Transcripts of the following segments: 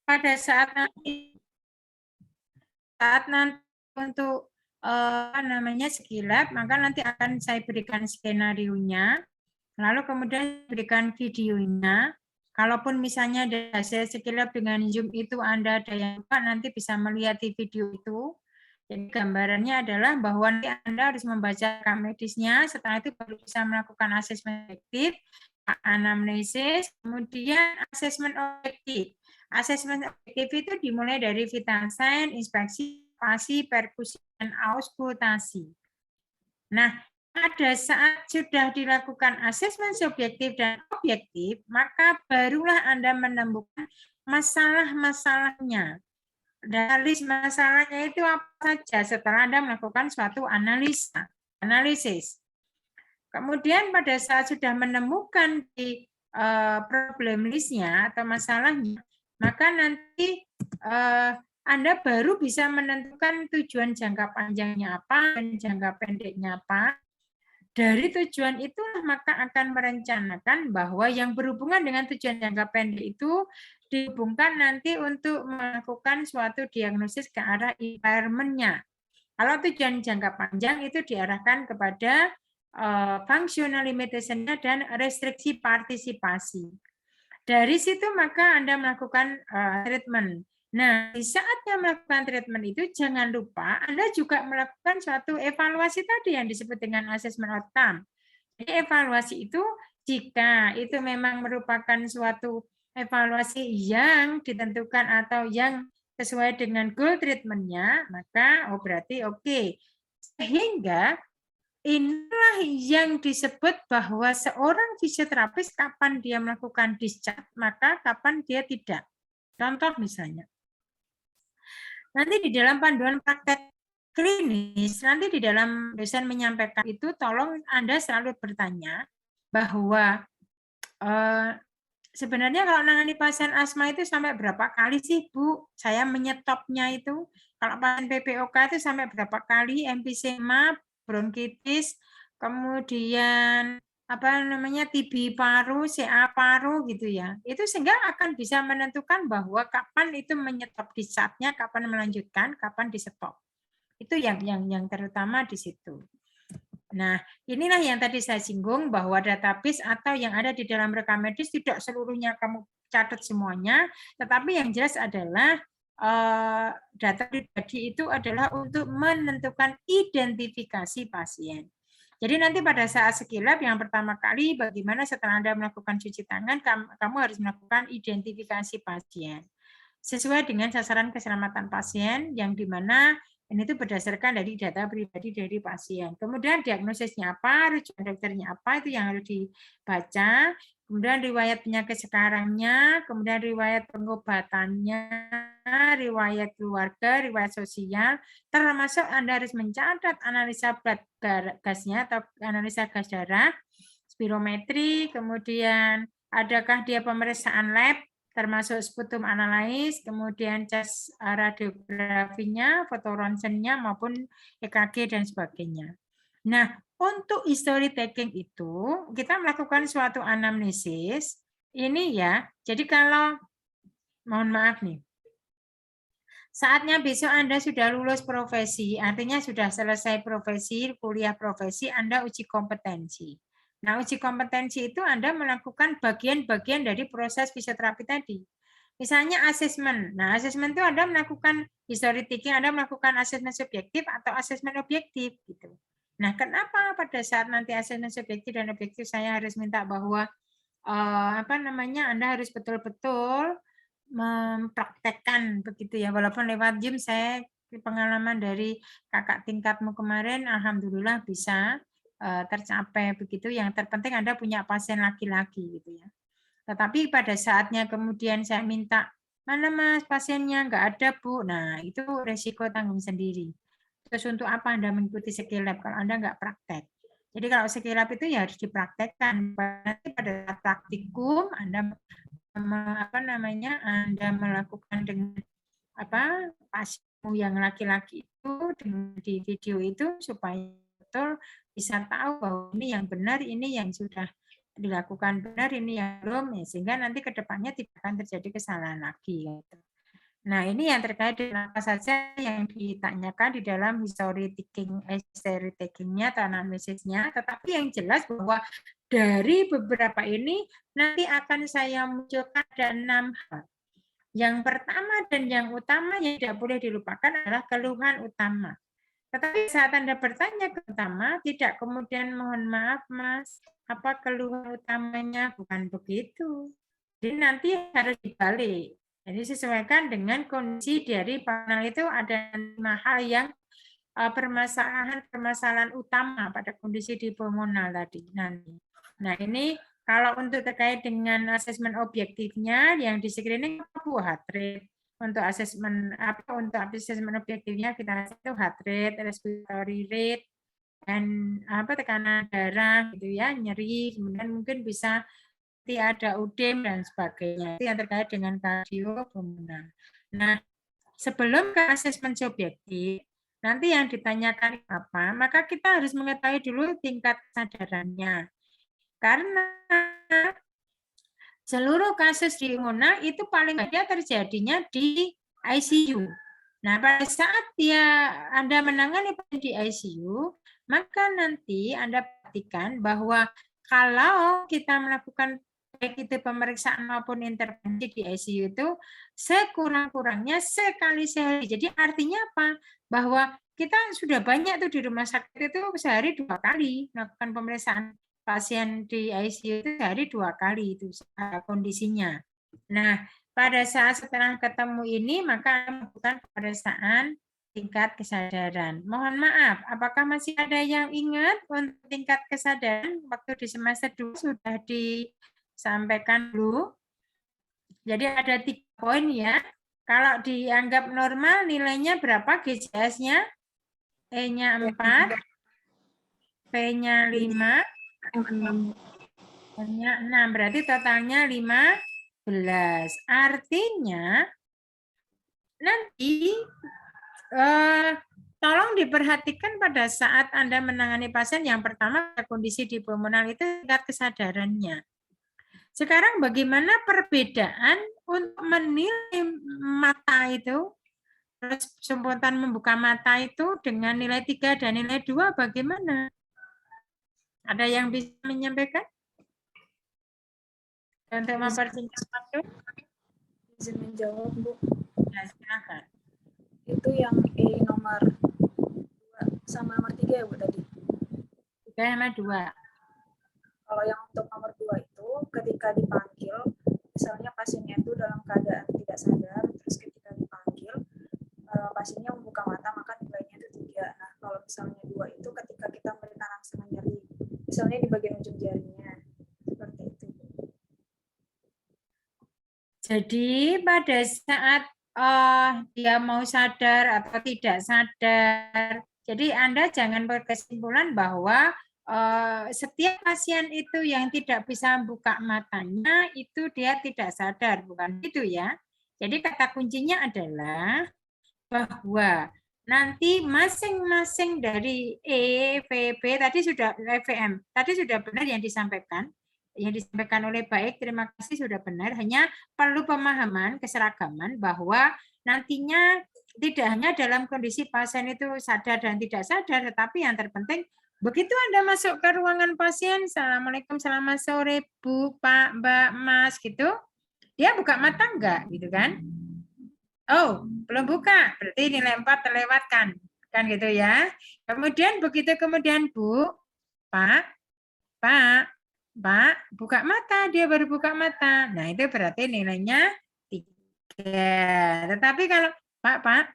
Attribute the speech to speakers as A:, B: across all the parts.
A: pada saat nanti untuk skillab, maka nanti akan saya berikan skenario-nya, lalu kemudian berikan videonya. Kalaupun misalnya dari hasil skillab dengan Zoom itu Anda ada yang lupa, nanti bisa melihat di video itu. Jadi gambarannya adalah bahwa nanti Anda harus membaca rekam medisnya, setelah itu baru bisa melakukan asesmen objektif, anamnesis, kemudian asesmen objektif. Asesmen objektif itu dimulai dari vital sign, inspeksi, perkusi, dan auskultasi. Nah, pada saat sudah dilakukan asesmen subjektif dan objektif, maka barulah Anda menemukan masalah-masalahnya. Dan list masalahnya itu apa saja setelah Anda melakukan suatu analisis. Kemudian pada saat sudah menemukan di problem listnya atau masalahnya, maka nanti Anda baru bisa menentukan tujuan jangka panjangnya apa dan jangka pendeknya apa. Dari tujuan itulah maka akan merencanakan bahwa yang berhubungan dengan tujuan jangka pendek itu dihubungkan nanti untuk melakukan suatu diagnosis ke arah impairment-nya. Kalau tujuan jangka panjang itu diarahkan kepada functional limitation-nya dan restriksi partisipasi. Dari situ maka Anda melakukan treatment. Nah, di saatnya melakukan treatment itu jangan lupa Anda juga melakukan suatu evaluasi tadi yang disebut dengan assessment outcome. Jadi evaluasi itu jika itu memang merupakan suatu evaluasi yang ditentukan atau yang sesuai dengan goal treatment-nya, maka berarti oke. Sehingga inilah yang disebut bahwa seorang fisioterapis kapan dia melakukan discharge, maka kapan dia tidak. Contoh misalnya, nanti di dalam panduan praktek klinis, nanti di dalam dosen menyampaikan itu, tolong Anda selalu bertanya bahwa sebenarnya kalau menangani pasien asma itu sampai berapa kali sih, Bu? Saya menyetopnya itu. Kalau pasien PPOK itu sampai berapa kali, emfisema, bronkitis, kemudian TB paru, CA paru gitu ya. Itu sehingga akan bisa menentukan bahwa kapan itu menyetop di saatnya, kapan melanjutkan, kapan di stop. Itu yang terutama di situ. Nah, inilah yang tadi saya singgung bahwa database atau yang ada di dalam rekam medis tidak seluruhnya kamu catat semuanya, tetapi yang jelas adalah data pribadi itu adalah untuk menentukan identifikasi pasien. Jadi nanti pada saat skillab yang pertama kali bagaimana setelah Anda melakukan cuci tangan, kamu harus melakukan identifikasi pasien. Sesuai dengan sasaran keselamatan pasien yang dimana ini itu berdasarkan dari data pribadi dari pasien. Kemudian diagnosisnya apa, rujukan dokternya apa, itu yang harus dibaca. Kemudian riwayat penyakit sekarangnya, kemudian riwayat pengobatannya, riwayat keluarga, riwayat sosial, termasuk Anda harus mencatat analisa blood gasnya atau analisa gas darah, spirometri, kemudian adakah dia pemeriksaan lab, termasuk sputum analysis, kemudian cas radiografinya, foto ronsennya maupun EKG dan sebagainya. Nah, untuk history taking itu kita melakukan suatu anamnesis. Ini ya. Jadi kalau mohon maaf nih. Saatnya besok Anda sudah lulus profesi, artinya sudah selesai profesi, kuliah profesi, Anda uji kompetensi. Nah, uji kompetensi itu Anda melakukan bagian-bagian dari proses fisioterapi tadi. Misalnya asesmen. Nah, asesmen itu Anda melakukan history taking, Anda melakukan asesmen subjektif atau asesmen objektif gitu. Nah, kenapa pada saat nanti asesmen subjektif dan objektif saya harus minta bahwa Anda harus betul-betul mempraktekkan begitu ya, walaupun lewat Zoom saya pengalaman dari kakak tingkatmu kemarin, alhamdulillah bisa tercapai begitu. Yang terpenting Anda punya pasien laki-laki gitu ya. Tetapi pada saatnya kemudian saya minta, mana Mas pasiennya nggak ada Bu, nah itu resiko tanggung sendiri. Terus untuk apa Anda mengikuti skill lab kalau Anda nggak praktek? Jadi kalau skill lab itu ya harus dipraktekkan. Nanti pada praktikum Anda Anda melakukan dengan pasienmu yang laki-laki itu dengan di video itu supaya betul bisa tahu bahwa ini yang benar, ini yang sudah dilakukan benar, ini yang belum, ya, sehingga nanti ke depannya tidak akan terjadi kesalahan lagi. Gitu. Nah, ini yang terkait dengan apa saja yang ditanyakan di dalam history taking-nya atau analisisnya. Tetapi yang jelas bahwa dari beberapa ini nanti akan saya munculkan ada 6 hal. Yang pertama dan yang utama yang tidak boleh dilupakan adalah keluhan utama. Tetapi saat Anda bertanya ke utama, tidak kemudian mohon maaf Mas, apa keluhan utamanya? Bukan begitu. Jadi nanti harus dibalik. Jadi sesuaikan dengan kondisi dari panel itu ada 5 hal yang permasalahan utama pada kondisi di pulmonal tadi nanti. Nah ini kalau untuk terkait dengan asesmen objektifnya yang di screening itu heart rate. Untuk asesmen objektifnya kita itu heart rate, respiratory rate, dan tekanan darah gitu ya, nyeri, kemudian mungkin bisa nanti ada udem dan sebagainya. Itu yang terkait dengan kardiopulmoner. Nah, sebelum ke asesmen subjektif, nanti yang ditanyakan apa, maka kita harus mengetahui dulu tingkat kesadarannya. Karena seluruh kasus di pulmoner itu paling banyak terjadinya di ICU. Nah, pada saat Anda menangani pasien di ICU, maka nanti Anda perhatikan bahwa kalau kita melakukan baik itu pemeriksaan maupun intervensi di ICU itu sekurang-kurangnya sekali sehari. Jadi artinya apa? Bahwa kita sudah banyak tuh di rumah sakit itu sehari 2 kali melakukan pemeriksaan pasien di ICU itu sehari 2 kali itu kondisinya. Nah, pada saat setelah ketemu ini maka melakukan pemeriksaan tingkat kesadaran. Mohon maaf, apakah masih ada yang ingat untuk tingkat kesadaran waktu di semester 2 sudah disampaikan dulu? Jadi ada 3 poin ya. Kalau dianggap normal nilainya berapa GJS-nya? E-nya 4, P-nya 5, M-nya 6. Berarti totalnya 15. Artinya nanti tolong diperhatikan pada saat Anda menangani pasien yang pertama kondisi di pulmonal itu tingkat kesadarannya. Sekarang bagaimana perbedaan untuk menilai mata itu, spontan membuka mata itu dengan nilai 3 dan nilai 2 bagaimana? Ada yang bisa menyampaikan? Untuk mempersingkat waktu?
B: Izin menjawab, Bu.
A: Ya, silakan.
B: Itu yang E nomor 2 sama nomor 3 ya, Bu, tadi?
A: 3 sama 2.
B: Kalau yang untuk nomor 2 itu, ketika dipanggil, misalnya pasiennya itu dalam keadaan tidak sadar, terus ketika dipanggil, pasiennya membuka mata, maka nilainya itu 3. Nah, kalau misalnya 2 itu ketika kita memberikan rangsangan nyeri, misalnya di bagian ujung jarinya, seperti itu.
A: Jadi pada saat dia mau sadar atau tidak sadar, jadi Anda jangan berkesimpulan bahwa setiap pasien itu yang tidak bisa buka matanya itu dia tidak sadar, bukan itu ya. Jadi kata kuncinya adalah bahwa nanti masing-masing dari E, VB tadi sudah EVM, tadi sudah benar yang disampaikan oleh baik, terima kasih sudah benar. Hanya perlu pemahaman keseragaman bahwa nantinya tidak hanya dalam kondisi pasien itu sadar dan tidak sadar, tetapi yang terpenting begitu Anda masuk ke ruangan pasien, Assalamualaikum, selamat sore Bu, Pak, Mbak, Mas gitu, dia buka mata enggak gitu kan? Oh, belum buka, berarti nilai 4 terlewatkan. Kan gitu ya. Kemudian begitu kemudian Bu, Pak, buka mata, dia baru buka mata. Nah, itu berarti nilainya 3. Tetapi kalau Pak,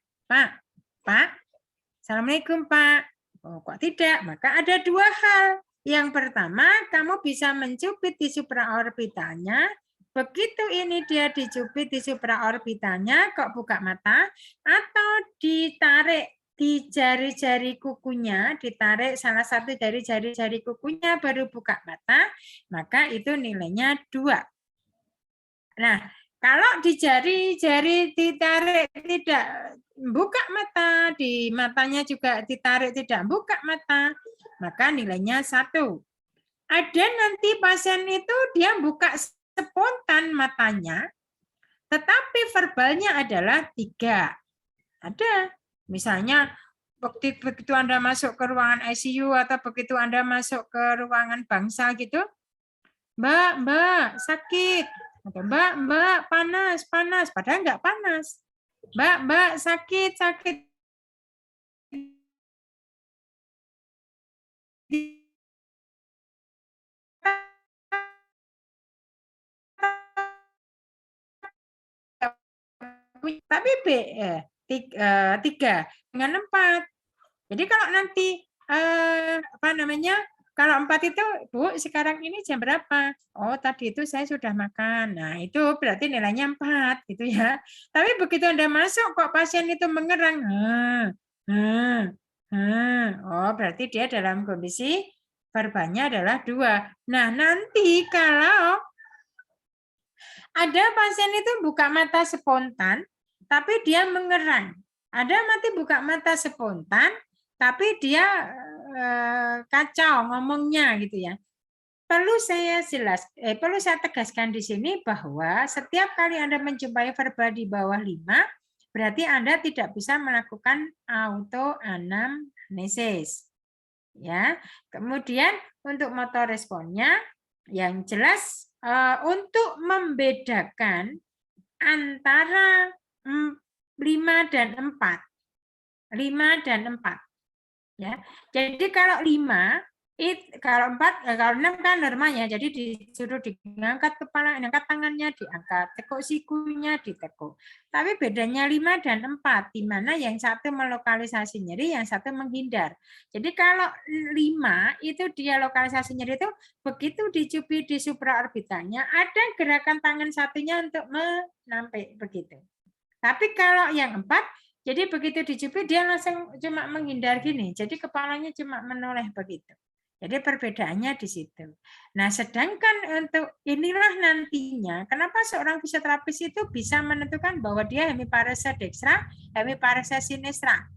A: Assalamualaikum Pak. Oh, kok tidak? Maka ada 2 hal. Yang pertama, kamu bisa mencubit di supraorbitalnya. Begitu ini dia dicubit di supraorbitalnya, kok buka mata, atau ditarik di jari-jari kukunya, ditarik salah satu dari jari-jari kukunya baru buka mata, maka itu nilainya 2. Nah, kalau di jari-jari ditarik tidak buka mata, di matanya juga ditarik tidak buka mata, maka nilainya 1. Ada nanti pasien itu dia buka spontan matanya, Tetapi verbalnya adalah 3. Ada. Misalnya begitu Anda masuk ke ruangan ICU atau begitu Anda masuk ke ruangan bangsa gitu, Mbak, sakit. Atau Mbak, panas. Padahal nggak panas. Mbak, sakit. Tapi 3 dengan 4. Jadi kalau nanti kalau 4 itu, Bu, sekarang ini jam berapa? Oh, tadi itu saya sudah makan. Nah, itu berarti nilainya 4 gitu ya. Tapi begitu Anda masuk kok pasien itu mengerang. Oh, berarti dia dalam kondisi verbalnya adalah 2. Nah, nanti kalau ada pasien itu buka mata spontan, tapi dia mengerang. Ada mati buka mata spontan, tapi dia kacau ngomongnya gitu ya. Perlu saya tegaskan di sini bahwa setiap kali Anda menjumpai verbal di bawah 5, berarti Anda tidak bisa melakukan autoanamnesis. Ya. Kemudian untuk motor responnya yang jelas untuk membedakan antara 5 dan 4. 5 dan 4. Ya. Jadi kalau 5, kalau 4, kalau 6 kan normalnya, jadi disuruh diangkat kepala, angkat tangannya, diangkat, tekuk sikunya, ditekuk. Tapi bedanya 5 dan 4, di mana yang satu melokalisasi nyeri, yang satu menghindar. Jadi kalau 5 itu dia lokalisasi nyeri itu begitu dicubit di supraorbitalnya, ada gerakan tangan satunya untuk menampik begitu. Tapi kalau yang 4, jadi begitu dicubit dia langsung cuma menghindar gini. Jadi kepalanya cuma menoleh begitu. Jadi perbedaannya di situ. Nah, sedangkan untuk inilah nantinya, kenapa seorang fisioterapis itu bisa menentukan bahwa dia hemiparesa dextra, hemiparesa sinistra.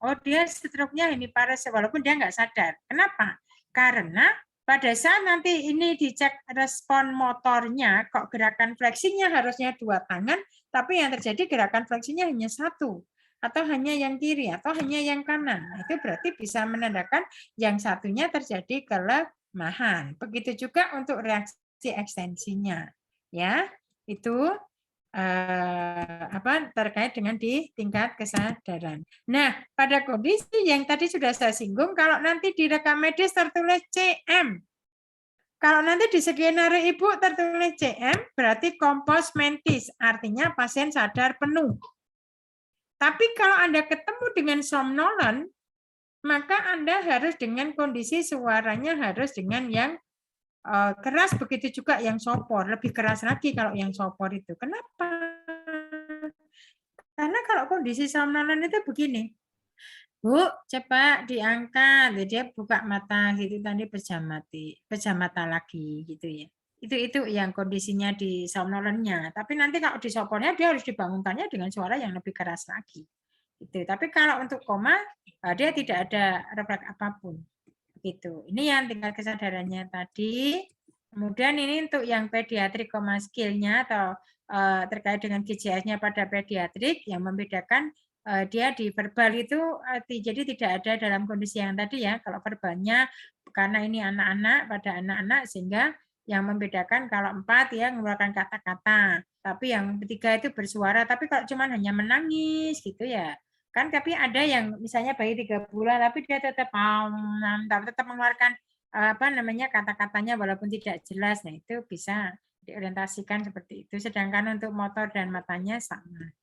A: Oh, dia stroke-nya hemiparesa, walaupun dia nggak sadar. Kenapa? Karena pada saat nanti ini dicek respon motornya, kok gerakan fleksinya harusnya 2 tangan, tapi yang terjadi gerakan fleksinya hanya 1. Atau hanya yang kiri, atau hanya yang kanan. Itu berarti bisa menandakan yang satunya terjadi kelemahan. Begitu juga untuk reaksi ekstensinya. Ya, itu terkait dengan di tingkat kesadaran. Nah, pada kondisi yang tadi sudah saya singgung, kalau nanti di rekam medis tertulis CM, kalau nanti di skenario ibu tertulis CM, berarti kompos mentis, artinya pasien sadar penuh. Tapi kalau Anda ketemu dengan somnolen, maka Anda harus dengan kondisi suaranya harus dengan yang keras, begitu juga yang sopor, lebih keras lagi kalau yang sopor itu. Kenapa? Karena kalau kondisi somnolen itu begini, Bu, cepat diangkat, dia buka mata gitu tadi pejam mata lagi gitu ya. Itu yang kondisinya di somnolennya. Tapi nanti kalau di sopornya dia harus dibangunkannya dengan suara yang lebih keras lagi. Gitu. Tapi kalau untuk koma dia tidak ada refleks apapun. Gitu. Ini yang tingkat kesadarannya tadi. Kemudian ini untuk yang pediatrik koma skill-nya atau terkait dengan GJS-nya pada pediatrik yang membedakan dia di verbal itu jadi tidak ada dalam kondisi yang tadi ya. Kalau verbalnya karena ini anak-anak pada anak-anak sehingga yang membedakan kalau 4 ya mengeluarkan kata-kata, tapi yang 3 itu bersuara. Tapi kalau cuma hanya menangis gitu ya, kan tapi ada yang misalnya bayi 3 bulan tapi dia tetap mengeluarkan kata-katanya walaupun tidak jelas. Nah, itu bisa diorientasikan seperti itu. Sedangkan untuk motor dan matanya sama.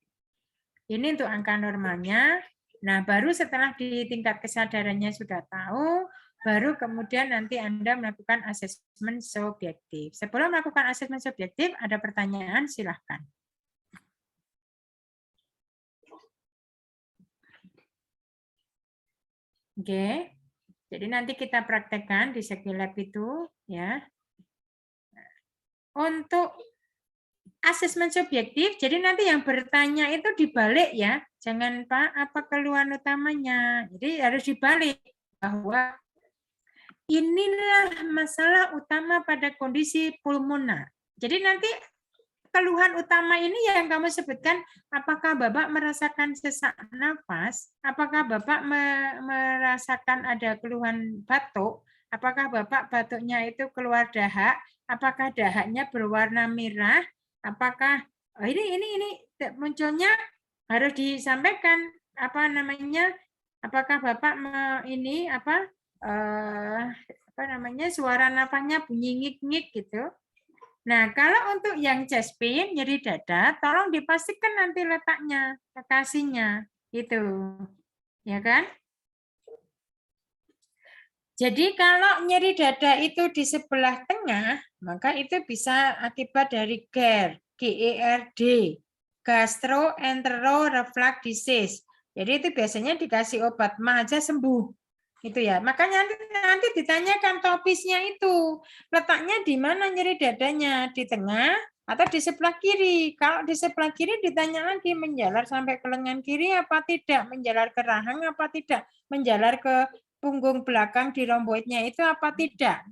A: Ini untuk angka normalnya. Nah, baru setelah di tingkat kesadarannya sudah tahu, baru kemudian nanti Anda melakukan asesmen subjektif. Sebelum melakukan asesmen subjektif, ada pertanyaan, silahkan. Oke, jadi nanti kita praktekkan di Sekilab itu, ya. Untuk asesmen subjektif, jadi nanti yang bertanya itu dibalik ya. Jangan Pak, apa keluhan utamanya. Jadi harus dibalik bahwa inilah masalah utama pada kondisi pulmoner. Jadi nanti keluhan utama ini yang kamu sebutkan, apakah Bapak merasakan sesak nafas? Apakah Bapak merasakan ada keluhan batuk? Apakah Bapak batuknya itu keluar dahak? Apakah dahaknya berwarna merah? Apakah ini munculnya harus disampaikan apa namanya? Apakah Bapak ini apa namanya suara nafasnya bunyi ngik-ngik gitu? Nah, kalau untuk yang chest pain, nyeri dada, tolong dipastikan nanti letaknya, lokasinya, gitu. Ya kan? Jadi kalau nyeri dada itu di sebelah tengah, maka itu bisa akibat dari GERD, GERD, gastroenteroreflux disease. Jadi itu biasanya dikasih obat mah aja sembuh. Itu ya. Makanya nanti ditanyakan topisnya itu. Letaknya di mana nyeri dadanya? Di tengah atau di sebelah kiri? Kalau di sebelah kiri ditanya lagi menjalar sampai ke lengan kiri apa tidak? Menjalar ke rahang apa tidak? Menjalar ke punggung belakang di romboidnya itu apa tidak?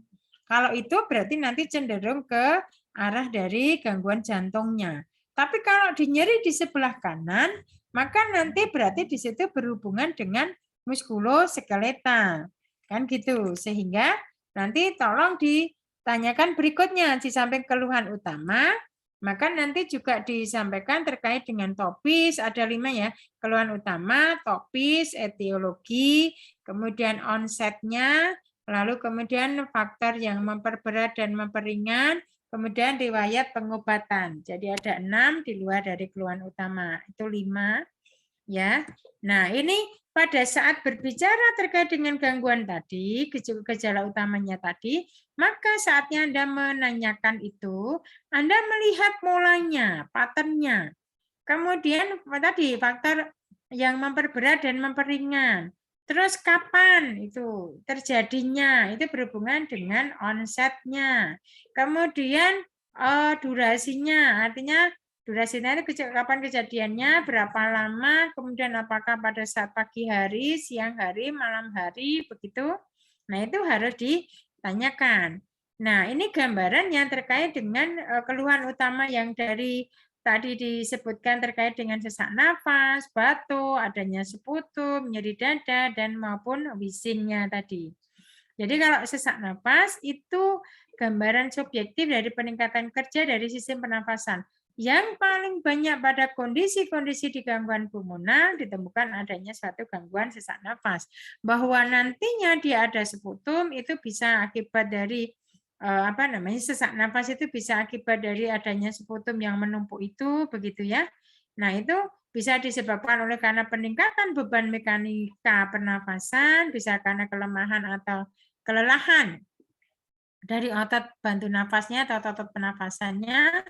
A: Kalau itu berarti nanti cenderung ke arah dari gangguan jantungnya. Tapi kalau nyeri di sebelah kanan, maka nanti berarti di situ berhubungan dengan muskuloskeletal. Kan gitu. Sehingga nanti tolong ditanyakan berikutnya di samping keluhan utama, maka nanti juga disampaikan terkait dengan topis, ada 5 ya, keluhan utama, topis, etiologi, kemudian onsetnya, lalu kemudian faktor yang memperberat dan memperingan, kemudian riwayat pengobatan. Jadi ada 6 di luar dari keluhan utama. Itu 5 ya. Nah, ini pada saat berbicara terkait dengan gangguan tadi, gejala utamanya tadi, maka saatnya Anda menanyakan itu, Anda melihat mulanya, pattern-nya. Kemudian tadi faktor yang memperberat dan memperingan. Terus kapan itu terjadinya? Itu berhubungan dengan onsetnya. Kemudian durasinya, artinya durasinya itu kapan kejadiannya, berapa lama, kemudian apakah pada saat pagi hari, siang hari, malam hari, begitu. Nah, itu harus ditanyakan. Nah, ini gambaran yang terkait dengan keluhan utama yang dari tadi disebutkan terkait dengan sesak nafas, batuk, adanya sekutum, nyeri dada, dan maupun wheezingnya tadi. Jadi kalau sesak nafas itu gambaran subjektif dari peningkatan kerja dari sistem pernafasan. Yang paling banyak pada kondisi-kondisi di gangguan pulmoner ditemukan adanya suatu gangguan sesak nafas. Bahwa nantinya dia ada sekutum itu bisa akibat dari sesak nafas itu bisa akibat dari adanya sekutum yang menumpuk itu, begitu ya. Nah, itu bisa disebabkan oleh karena peningkatan beban mekanika pernafasan, bisa karena kelemahan atau kelelahan dari otot bantu nafasnya atau otot pernafasannya,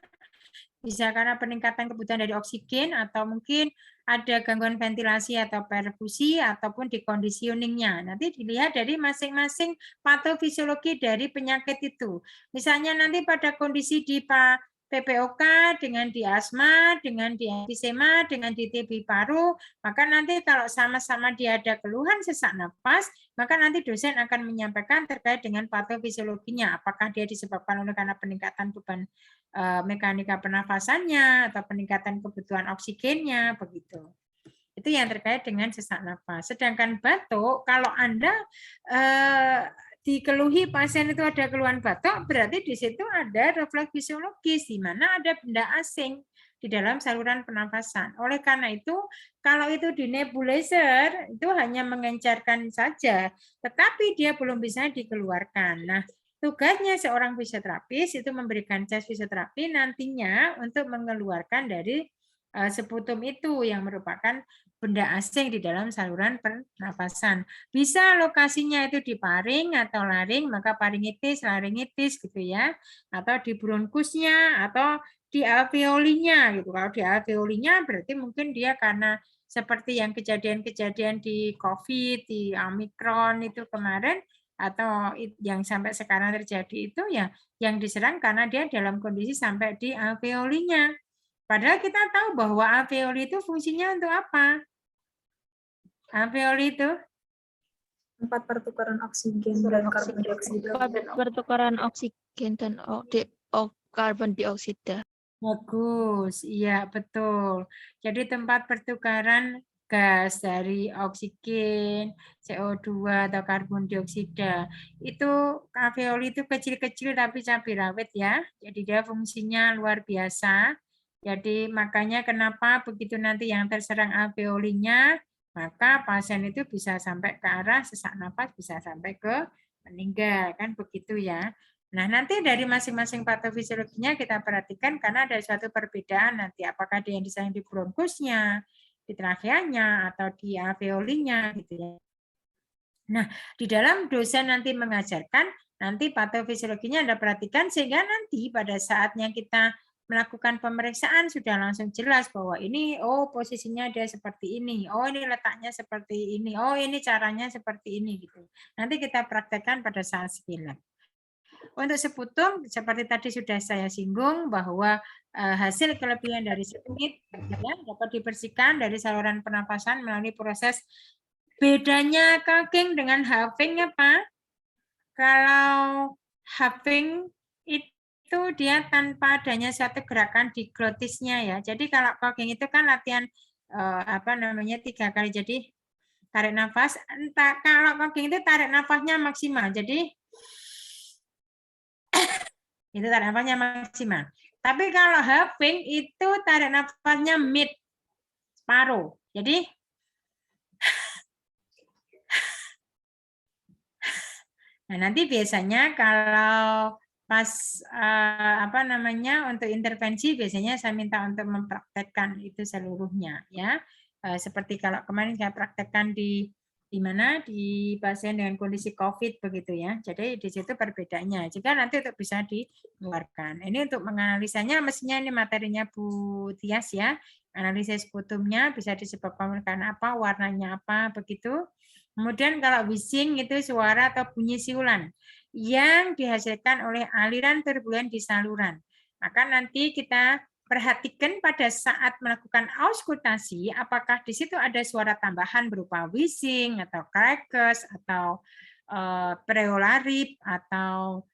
A: bisa karena peningkatan kebutuhan dari oksigen atau mungkin ada gangguan ventilasi atau perfusi ataupun deconditioningnya. Nanti dilihat dari masing-masing patofisiologi dari penyakit itu. Misalnya nanti pada kondisi di PPOK dengan di asma, dengan di emfisema, dengan di TB paru, maka nanti kalau sama-sama dia ada keluhan sesak napas, maka nanti dosen akan menyampaikan terkait dengan patofisiologinya, apakah dia disebabkan oleh karena peningkatan beban mekanika pernafasannya atau peningkatan kebutuhan oksigennya, begitu. Itu yang terkait dengan sesak napas. Sedangkan batuk, kalau Anda dikeluhi pasien itu ada keluhan batuk, berarti di situ ada refleks fisiologis, di mana ada benda asing di dalam saluran pernafasan. Oleh karena itu, kalau itu di nebulizer, itu hanya mengencarkan saja, tetapi dia belum bisa dikeluarkan. Nah, tugasnya seorang fisioterapis itu memberikan chest fisioterapi nantinya untuk mengeluarkan dari sputum itu yang merupakan benda asing di dalam saluran pernafasan. Bisa lokasinya itu di paring atau laring, maka paringitis, laringitis gitu ya, atau di bronkusnya atau di alveolinya gitu. Kalau di alveolinya berarti mungkin dia karena seperti yang kejadian-kejadian di COVID, di Omicron itu kemarin, atau yang sampai sekarang terjadi itu ya yang diserang karena dia dalam kondisi sampai di alveolinya. Padahal kita tahu bahwa alveoli itu fungsinya untuk apa? Alveoli itu
B: tempat pertukaran oksigen dan karbon dioksida.
C: Pertukaran oksigen dan karbon dioksida.
A: Bagus, iya betul. Jadi tempat pertukaran gas dari oksigen, CO2 atau karbon dioksida. Itu alveoli itu kecil-kecil tapi cabai rawit ya. Jadi dia fungsinya luar biasa. Jadi makanya kenapa begitu nanti yang terserang alveolinya, maka pasien itu bisa sampai ke arah sesak napas, bisa sampai ke meninggal, kan begitu ya. Nah, nanti dari masing-masing patofisiologinya kita perhatikan karena ada suatu perbedaan nanti apakah dia yang disayang di bronkusnya, di trakeanya, atau di alveolinya gitu ya. Nah, di dalam dosen nanti mengajarkan, nanti patofisiologinya Anda perhatikan sehingga nanti pada saatnya kita melakukan pemeriksaan sudah langsung jelas bahwa ini posisinya dia seperti ini, ini letaknya seperti ini, ini caranya seperti ini gitu. Nanti kita praktekkan pada saat skill lab. Untuk seputum, seperti tadi sudah saya singgung bahwa hasil kelebihan dari sengit ya, dapat dibersihkan dari saluran pernapasan melalui proses bedanya cocking dengan huffing apa? Kalau huffing itu dia tanpa adanya suatu gerakan di glotisnya ya. Jadi kalau cocking itu kan latihan 3 kali. Jadi tarik nafas. Kalau cocking itu tarik nafasnya maksimal. Jadi itu tarik nafasnya maksimal. Tapi kalau huffing itu tarik nafasnya mid, separuh. Jadi nah nanti biasanya kalau pas untuk intervensi biasanya saya minta untuk mempraktekkan itu seluruhnya ya. Seperti kalau kemarin saya praktekkan di mana di pasien dengan kondisi COVID begitu ya. Jadi di situ perbedaannya. Jika nanti untuk bisa dikeluarkan. Ini untuk menganalisanya mestinya ini materinya Bu Tias ya. Analisis sputumnya bisa disebabkan karena apa, warnanya apa begitu. Kemudian kalau wheezing itu suara atau bunyi siulan yang dihasilkan oleh aliran turbulen di saluran. Maka nanti kita perhatikan pada saat melakukan auskultasi, apakah di situ ada suara tambahan berupa wheezing atau crackers atau preolarip atau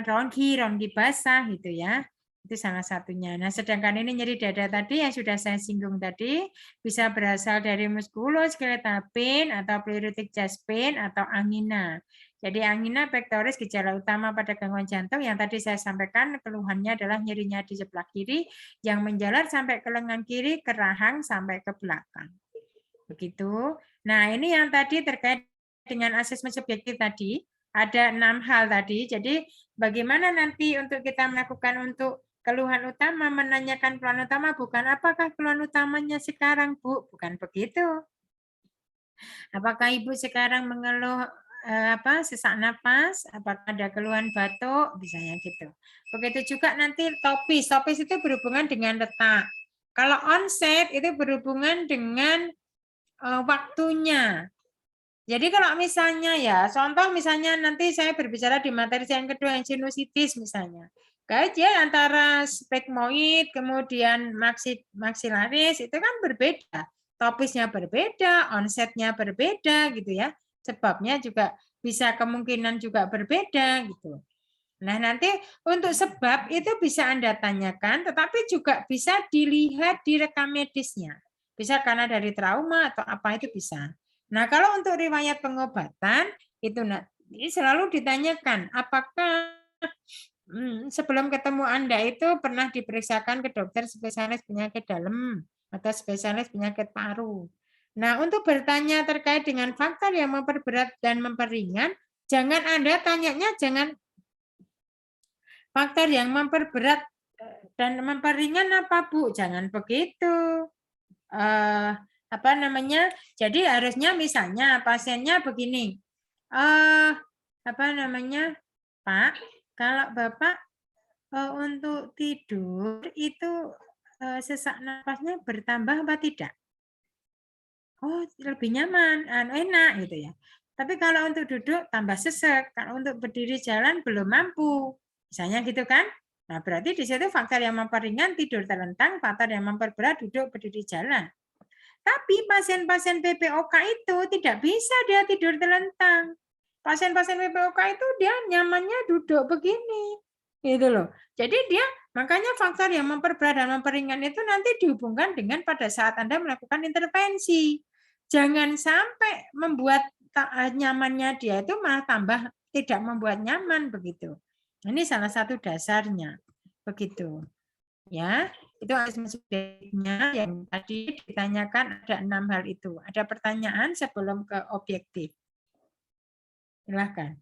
A: ronki basah gitu ya. Itu salah satunya. Nah, sedangkan ini nyeri dada tadi yang sudah saya singgung tadi bisa berasal dari muskuloskeletal pain atau pleuritic chest pain atau angina. Jadi angina pectoris gejala utama pada gangguan jantung yang tadi saya sampaikan keluhannya adalah nyerinya di sebelah kiri yang menjalar sampai ke lengan kiri, ke rahang sampai ke belakang. Begitu. Nah, ini yang tadi terkait dengan asesmen subjektif tadi. Ada 6 hal tadi. Jadi bagaimana nanti untuk kita melakukan untuk keluhan utama, menanyakan keluhan utama bukan apakah keluhan utamanya sekarang, Bu? Bukan begitu. Apakah Ibu sekarang mengeluh sesak napas, apakah ada keluhan batuk, misalnya gitu. Begitu juga nanti topis. Topis itu berhubungan dengan letak. Kalau onset itu berhubungan dengan waktunya. Jadi kalau misalnya ya, contoh misalnya nanti saya berbicara di materi yang kedua yang sinusitis misalnya. Kajian antara sphygmoid kemudian maksilaris itu kan berbeda. Topisnya berbeda, onsetnya berbeda gitu ya. Sebabnya juga bisa kemungkinan juga berbeda gitu. Nah, nanti untuk sebab itu bisa Anda tanyakan, tetapi juga bisa dilihat di rekam medisnya. Bisa karena dari trauma atau apa itu bisa. Nah, kalau untuk riwayat pengobatan itu ini selalu ditanyakan apakah sebelum ketemu Anda itu pernah diperiksakan ke dokter spesialis penyakit dalam atau spesialis penyakit paru. Nah, untuk bertanya terkait dengan faktor yang memperberat dan memperingan, jangan Anda tanyanya jangan faktor yang memperberat dan memperingan apa, Bu? Jangan begitu. Jadi harusnya misalnya pasiennya begini. Pak, kalau Bapak untuk tidur itu sesak napasnya bertambah apa tidak? Oh, lebih nyaman, enak gitu ya. Tapi kalau untuk duduk tambah sesek, kalau untuk berdiri jalan belum mampu. Misalnya gitu kan? Nah, berarti di situ faktor yang memperingan tidur terlentang, faktor yang memperberat duduk berdiri jalan. Tapi pasien-pasien PPOK itu tidak bisa dia tidur terlentang. Pasien-pasien PPOK itu dia nyamannya duduk begini. Gitu loh. Jadi dia Makanya faktor yang memperberat dan memperingan itu nanti dihubungkan dengan pada saat Anda melakukan intervensi. Jangan sampai membuat nyamannya dia itu malah tambah tidak membuat nyaman begitu. Ini salah satu dasarnya. Begitu. Ya, itu asesmennya yang tadi ditanyakan ada 6 hal itu. Ada pertanyaan sebelum ke objektif. Silahkan.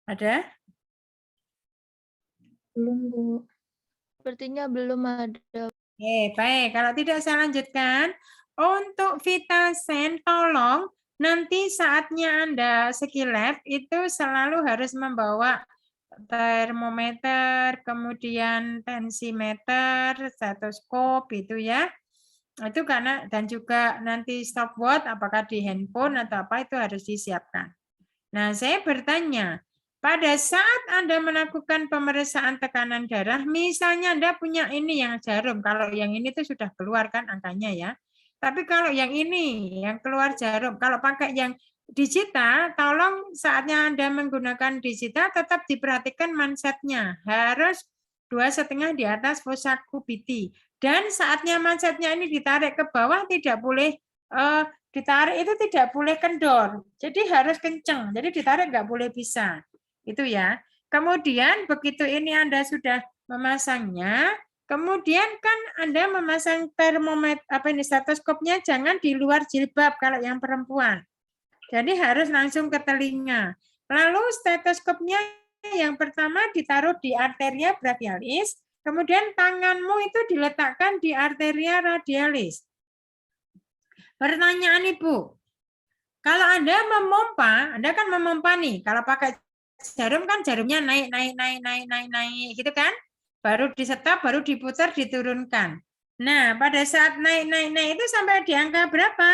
A: Ada?
C: Belum, Bu.
D: Sepertinya belum ada.
A: Baik. Kalau tidak saya lanjutkan. Untuk Vitasen, tolong nanti saatnya Anda skilab itu selalu harus membawa termometer, kemudian tensimeter, stetoskop itu ya. Itu karena dan juga nanti stopwatch apakah di handphone atau apa itu harus disiapkan. Nah, saya bertanya, pada saat Anda melakukan pemeriksaan tekanan darah, misalnya Anda punya ini yang jarum, kalau yang ini tuh sudah keluar kan angkanya ya. Tapi kalau yang ini, yang keluar jarum, kalau pakai yang digital, tolong saatnya Anda menggunakan digital tetap diperhatikan mansetnya. Harus 2,5 di atas fossa kubiti. Dan saatnya mansetnya ini ditarik ke bawah tidak boleh ditarik itu tidak boleh kendor. Jadi harus kenceng. Jadi ditarik nggak boleh bisa. Itu ya. Kemudian begitu ini Anda sudah memasangnya, kemudian kan Anda memasang termometer stetoskopnya jangan di luar jilbab kalau yang perempuan. Jadi harus langsung ke telinga. Lalu stetoskopnya yang pertama ditaruh di arteria brachialis, kemudian tanganmu itu diletakkan di arteria radialis. Pertanyaan Ibu, kalau Anda memompa, Anda kan memompa nih, kalau pakai jarum kan jarumnya naik, gitu kan? Baru disetop, baru diputar, diturunkan. Nah, pada saat naik itu sampai di angka berapa?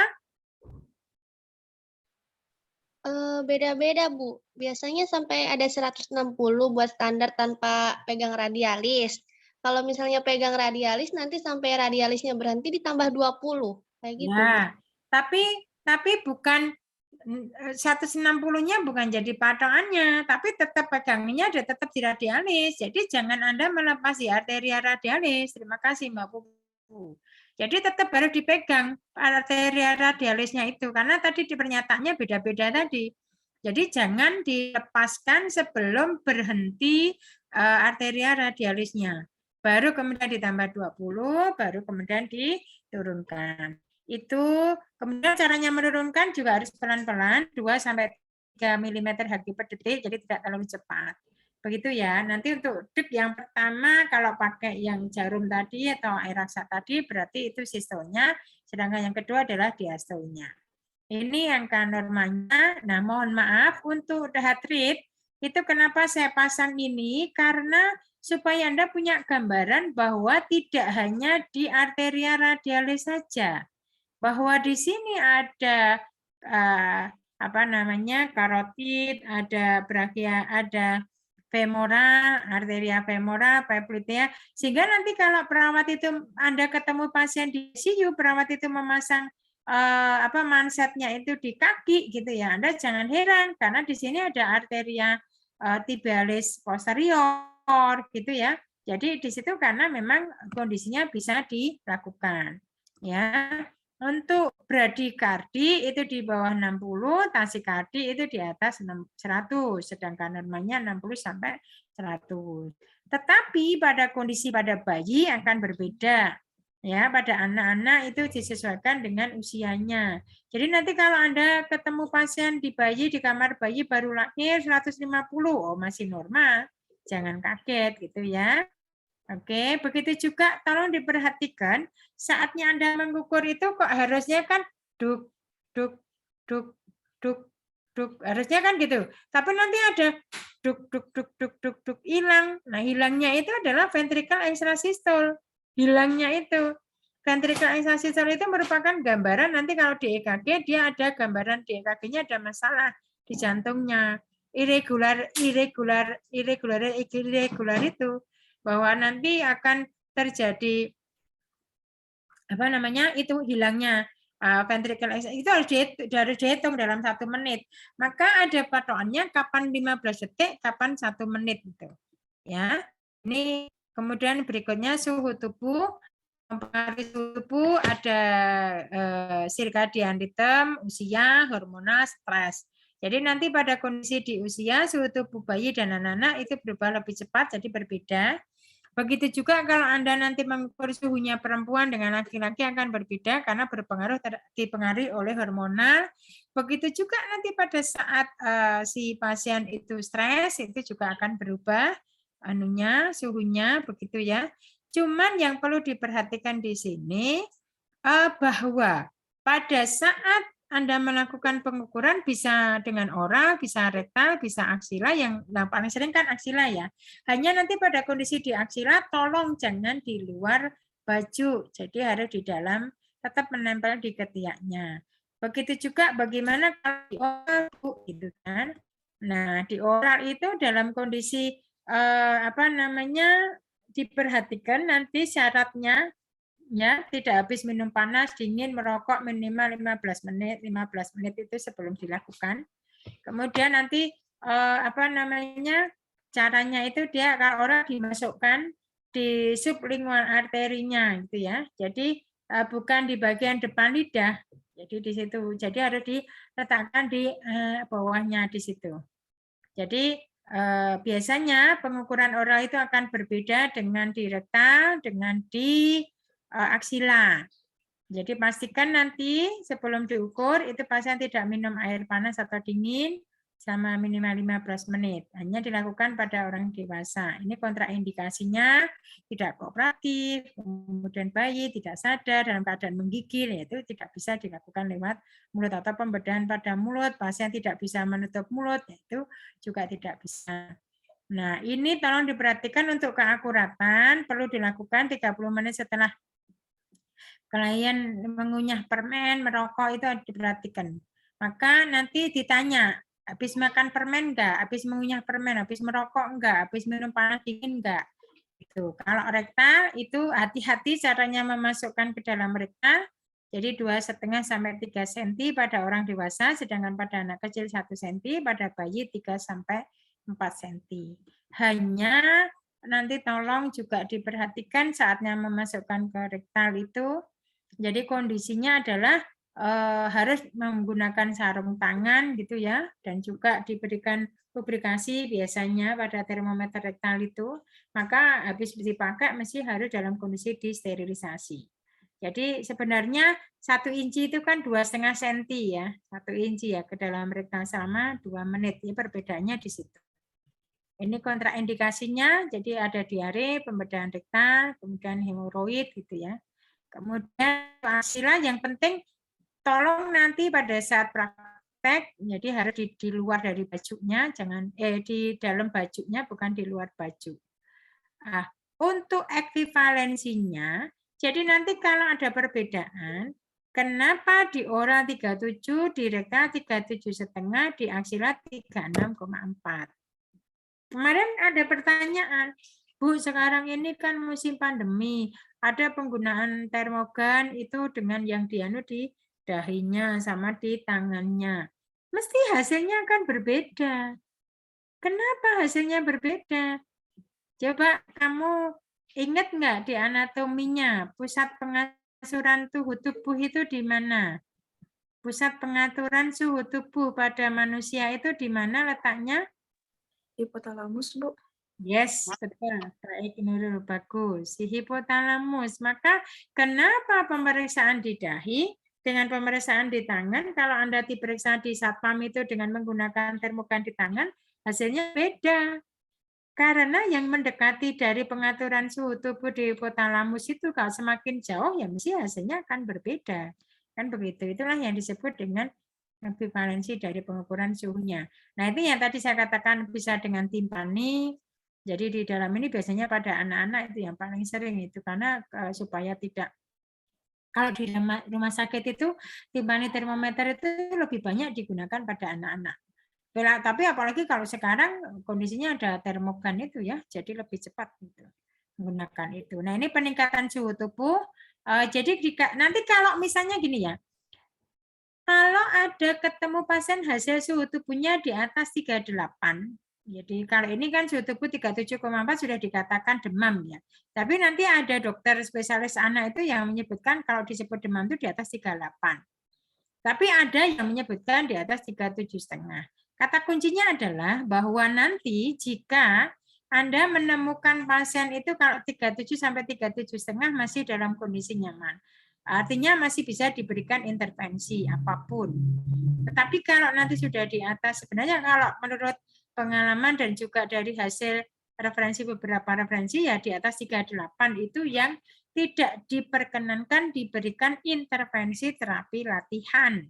C: Beda-beda, Bu. Biasanya sampai ada 160 buat standar tanpa pegang radialis. Kalau misalnya pegang radialis, nanti sampai radialisnya berhenti ditambah 20. Kayak gitu, Bu.
A: Nah, tapi bukan 160-nya bukan jadi patokannya, tapi tetap pegangnya ada tetap di radialis. Jadi jangan Anda melepas di arteria radialis. Terima kasih Mbak Pupu. Jadi tetap harus dipegang arteria radialisnya itu karena tadi di pernyataannya beda-beda tadi. Jadi jangan dilepaskan sebelum berhenti arteria radialisnya. Baru kemudian ditambah 20, baru kemudian diturunkan. Itu kemudian caranya menurunkan juga harus pelan-pelan 2-3 mm Hg per detik, jadi tidak terlalu cepat. Begitu ya. Nanti untuk dip yang pertama kalau pakai yang jarum tadi atau air raksa tadi berarti itu sistolnya, sedangkan yang kedua adalah diastolnya. Ini angka normanya. Nah, mohon maaf untuk heart rate itu kenapa saya pasang ini karena supaya Anda punya gambaran bahwa tidak hanya di arteria radialis saja, bahwa di sini ada karotid, ada brakea, ada femoral, arteria femoral, popliteal, sehingga nanti kalau perawat itu Anda ketemu pasien di ICU, perawat itu memasang mansetnya itu di kaki gitu ya, Anda jangan heran karena di sini ada arteria tibialis posterior gitu ya. Jadi di situ karena memang kondisinya bisa dilakukan ya. Untuk bradikardi itu di bawah 60, tasikardi itu di atas 100, sedangkan normanya 60 sampai 100. Tetapi pada kondisi pada bayi akan berbeda. Ya, pada anak-anak itu disesuaikan dengan usianya. Jadi nanti kalau Anda ketemu pasien di bayi di kamar bayi baru lahir 150, oh masih normal. Jangan kaget gitu ya. Oke, begitu juga tolong diperhatikan saatnya Anda mengukur itu kok harusnya kan duk, duk, duk, duk, duk, harusnya kan gitu. Tapi nanti ada duk, duk, duk, duk, duk, duk, hilang. Nah, hilangnya itu adalah ventricle extrasystole. Hilangnya itu. Ventricle extrasystole itu merupakan gambaran nanti kalau di EKG dia ada gambaran di EKG-nya ada masalah di jantungnya. Irregular itu bahwa nanti akan terjadi itu hilangnya. ventricle itu harus dihitung dalam 1 menit. Maka ada patokannya kapan 15 detik, kapan 1 menit gitu. Ya. Ini kemudian berikutnya suhu tubuh. Mempengaruhi suhu tubuh ada circadian rhythm, usia, hormonal, stres. Jadi nanti pada kondisi di usia suhu tubuh bayi dan anak-anak itu berubah lebih cepat, jadi berbeda. Begitu juga kalau Anda nanti mengukur suhunya perempuan dengan laki-laki akan berbeda karena dipengaruhi oleh hormonal. Begitu juga nanti pada saat si pasien itu stres itu juga akan berubah suhunya begitu ya. Cuman yang perlu diperhatikan di sini bahwa pada saat Anda melakukan pengukuran bisa dengan oral, bisa rektal, bisa aksila, yang paling sering kan aksila ya. Hanya nanti pada kondisi di aksila tolong jangan di luar baju. Jadi harus di dalam, tetap menempel di ketiaknya. Begitu juga bagaimana kalau di oral gitu kan. Nah, di oral itu dalam kondisi diperhatikan nanti syaratnya ya tidak habis minum panas, dingin, merokok minimal 15 menit. 15 menit itu sebelum dilakukan. Kemudian nanti caranya itu dia kalau orang dimasukkan di sublingual arterinya gitu ya. Jadi bukan di bagian depan lidah. Jadi di situ. Jadi harus diletakkan di bawahnya di situ. Jadi biasanya pengukuran oral itu akan berbeda dengan di rektal, dengan di aksila. Jadi pastikan nanti sebelum diukur itu pasien tidak minum air panas atau dingin selama minimal 15 menit. Hanya dilakukan pada orang dewasa. Ini kontraindikasinya tidak kooperatif, kemudian bayi tidak sadar dalam keadaan menggigil, yaitu tidak bisa dilakukan lewat mulut atau pembedahan pada mulut, pasien tidak bisa menutup mulut, yaitu juga tidak bisa. Nah, ini tolong diperhatikan untuk keakuratan, perlu dilakukan 30 menit setelah klien mengunyah permen, merokok itu harus diperhatikan. Maka nanti ditanya, habis makan permen enggak? Habis mengunyah permen, habis merokok enggak? Habis minum panas dingin enggak? Itu. Kalau rektal itu hati-hati caranya memasukkan ke dalam rektal. Jadi 2,5 sampai 3 cm pada orang dewasa, sedangkan pada anak kecil 1 cm, pada bayi 3 sampai 4 cm. Hanya nanti tolong juga diperhatikan saatnya memasukkan ke rektal itu. Jadi kondisinya adalah harus menggunakan sarung tangan gitu ya, dan juga diberikan lubrikasi biasanya pada termometer rektal itu, maka habis dipakai mesti harus dalam kondisi disterilisasi. Jadi sebenarnya 1 inci itu kan 2,5 cm ya, 1 inci ya ke dalam rektal selama 2 menit. Ya perbedaannya di situ. Ini kontraindikasinya, jadi ada diare, pembedahan rektal, kemudian hemoroid gitu ya. Kemudian aksila yang penting tolong nanti pada saat praktek, jadi harus di luar dari bajunya, jangan di dalam bajunya bukan di luar baju. Nah, untuk ekvivalensinya, jadi nanti kalau ada perbedaan, kenapa di oral 37, di rektal 37,5, di aksila 36,4. Kemarin ada pertanyaan, Bu, sekarang ini kan musim pandemi, ada penggunaan termogan itu dengan yang di dahinya sama di tangannya. Mesti hasilnya akan berbeda. Kenapa hasilnya berbeda? Coba kamu ingat nggak di anatominya, pusat pengaturan suhu tubuh itu di mana? Pusat pengaturan suhu tubuh pada manusia itu di mana letaknya?
B: Hipotalamus, Bu.
A: Yes, betul. Baik, Nurul. Bagus. Si hipotalamus. Maka kenapa pemeriksaan di dahi dengan pemeriksaan di tangan, kalau Anda diperiksa di satpam itu dengan menggunakan termogan di tangan, hasilnya beda. Karena yang mendekati dari pengaturan suhu tubuh di hipotalamus itu kalau semakin jauh, ya mesti hasilnya akan berbeda. Kan begitu. Itulah yang disebut dengan ekivalensi dari pengukuran suhunya. Nah, itu yang tadi saya katakan bisa dengan timpani. Jadi di dalam ini biasanya pada anak-anak itu yang paling sering itu karena supaya tidak, kalau di rumah sakit itu timpani termometer itu lebih banyak digunakan pada anak-anak. Tapi apalagi kalau sekarang kondisinya ada termogan itu ya, jadi lebih cepat gitu menggunakan itu. Nah, ini peningkatan suhu tubuh. Jadi nanti kalau misalnya gini ya, Kalau ada ketemu pasien hasil suhu tubuhnya di atas 38, jadi kalau ini kan suhu tubuh 37,4 sudah dikatakan demam ya. Tapi nanti ada dokter spesialis anak itu yang menyebutkan kalau disebut demam itu di atas 38. Tapi ada yang menyebutkan di atas 37,5. Kata kuncinya adalah bahwa nanti jika Anda menemukan pasien itu kalau 37 sampai 37,5 masih dalam kondisi nyaman. Artinya masih bisa diberikan intervensi apapun. Tetapi kalau nanti sudah di atas, sebenarnya kalau menurut pengalaman dan juga dari hasil referensi beberapa referensi ya di atas 38 itu yang tidak diperkenankan diberikan intervensi terapi latihan.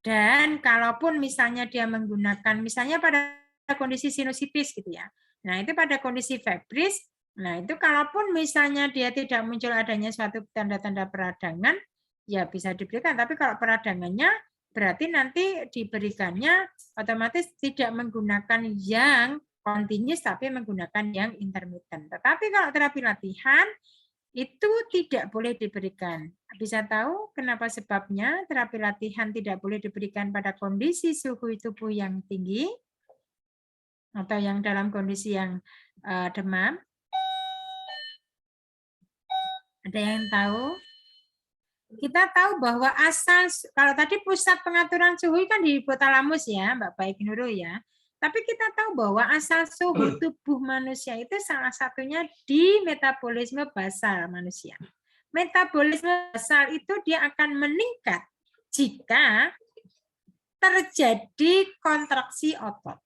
A: Dan kalaupun misalnya dia menggunakan, misalnya pada kondisi sinusitis gitu ya. Nah itu pada kondisi febris, nah itu kalaupun misalnya dia tidak muncul adanya suatu tanda-tanda peradangan, ya bisa diberikan. Tapi kalau peradangannya berarti nanti diberikannya otomatis tidak menggunakan yang continuous, tapi menggunakan yang intermittent. Tetapi kalau terapi latihan, itu tidak boleh diberikan. Bisa tahu kenapa sebabnya terapi latihan tidak boleh diberikan pada kondisi suhu tubuh yang tinggi atau yang dalam kondisi yang demam? Ada yang tahu? Kita tahu bahwa asal, kalau tadi pusat pengaturan suhu kan di hipotalamus ya, Mbak Baik Nurul ya. Tapi kita tahu bahwa asal suhu tubuh manusia itu salah satunya di metabolisme basal manusia. Metabolisme basal itu dia akan meningkat jika terjadi kontraksi otot.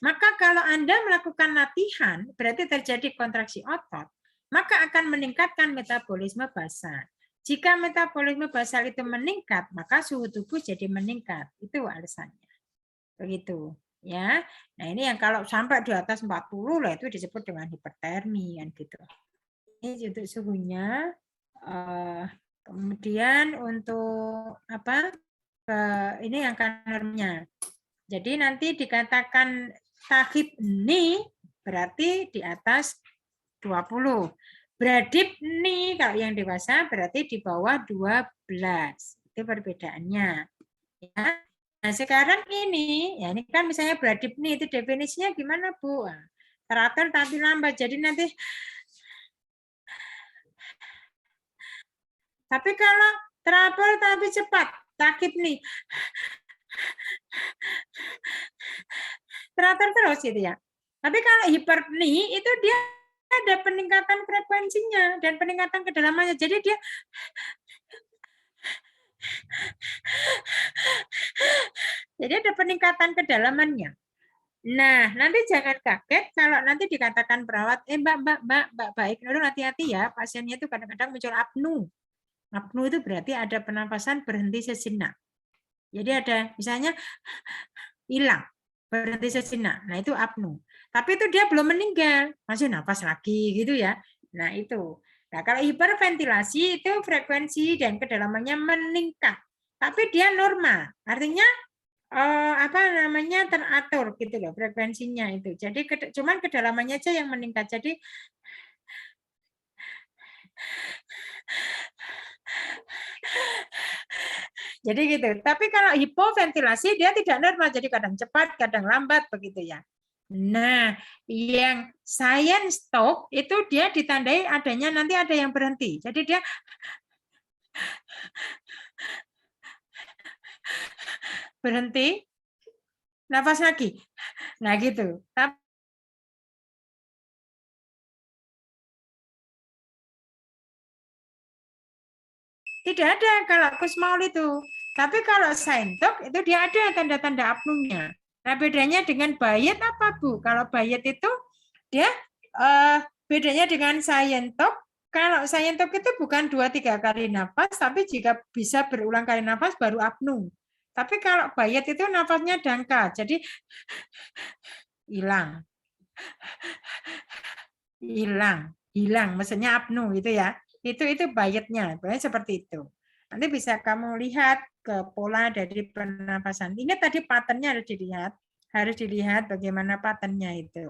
A: Maka kalau Anda melakukan latihan, berarti terjadi kontraksi otot, maka akan meningkatkan metabolisme basal. Jika metabolisme basal itu meningkat, maka suhu tubuh jadi meningkat. Itu alasannya. Begitu. Ya. Nah, ini yang kalau sampai di atas 40 lah itu disebut dengan hipertermi kan gitu. Ini untuk suhunya. Kemudian untuk apa? Ini yang normnya. Jadi nanti dikatakan takhib ini berarti di atas 20. Bradip nih kalau yang dewasa berarti di bawah 12. Itu perbedaannya. Ya. Nah, sekarang ini, ya ini kan misalnya bradip nih itu definisinya gimana, Bu? Teratur tapi lambat. Jadi nanti tapi kalau teratur tapi cepat, takip nih. Teratur terus gitu ya. Tapi kalau hiperpni itu dia ada peningkatan frekuensinya dan peningkatan kedalamannya. Jadi dia ada peningkatan kedalamannya. Nah, nanti jangan kaget kalau nanti dikatakan perawat, Mbak Baik Nurul hati-hati ya, pasiennya itu kadang-kadang muncul apnu. Apnu itu berarti ada penapasan berhenti sejenak. Jadi ada misalnya hilang, berhenti sejenak. Nah, itu apnu. Tapi itu dia belum meninggal, masih nafas lagi gitu ya. Nah, itu. Nah, kalau hiperventilasi itu frekuensi dan kedalamannya meningkat. Tapi dia normal. Artinya teratur gitu loh frekuensinya itu. Jadi cuman kedalamannya aja yang meningkat. Jadi gitu. Tapi kalau hipoventilasi dia tidak normal, jadi kadang cepat, kadang lambat begitu ya. Nah, yang science talk itu dia ditandai adanya nanti ada yang berhenti. Jadi dia berhenti, nafas lagi. Nah, gitu. Tidak ada kalau kusmaul itu. Tapi kalau saintok itu dia ada tanda-tanda apnunya. Nah, bedanya dengan bayet apa, Bu? Kalau bayet itu dia bedanya dengan saintok. Kalau saintok itu bukan 2-3 kali nafas, tapi jika bisa berulang kali nafas baru apnu. Tapi kalau bayet itu nafasnya dangkal, jadi hilang. Hilang, maksudnya apnu gitu ya. Itu bayetnya, seperti itu. Nanti bisa kamu lihat ke pola dari pernapasan. Ingat tadi patternnya harus dilihat bagaimana patternnya itu.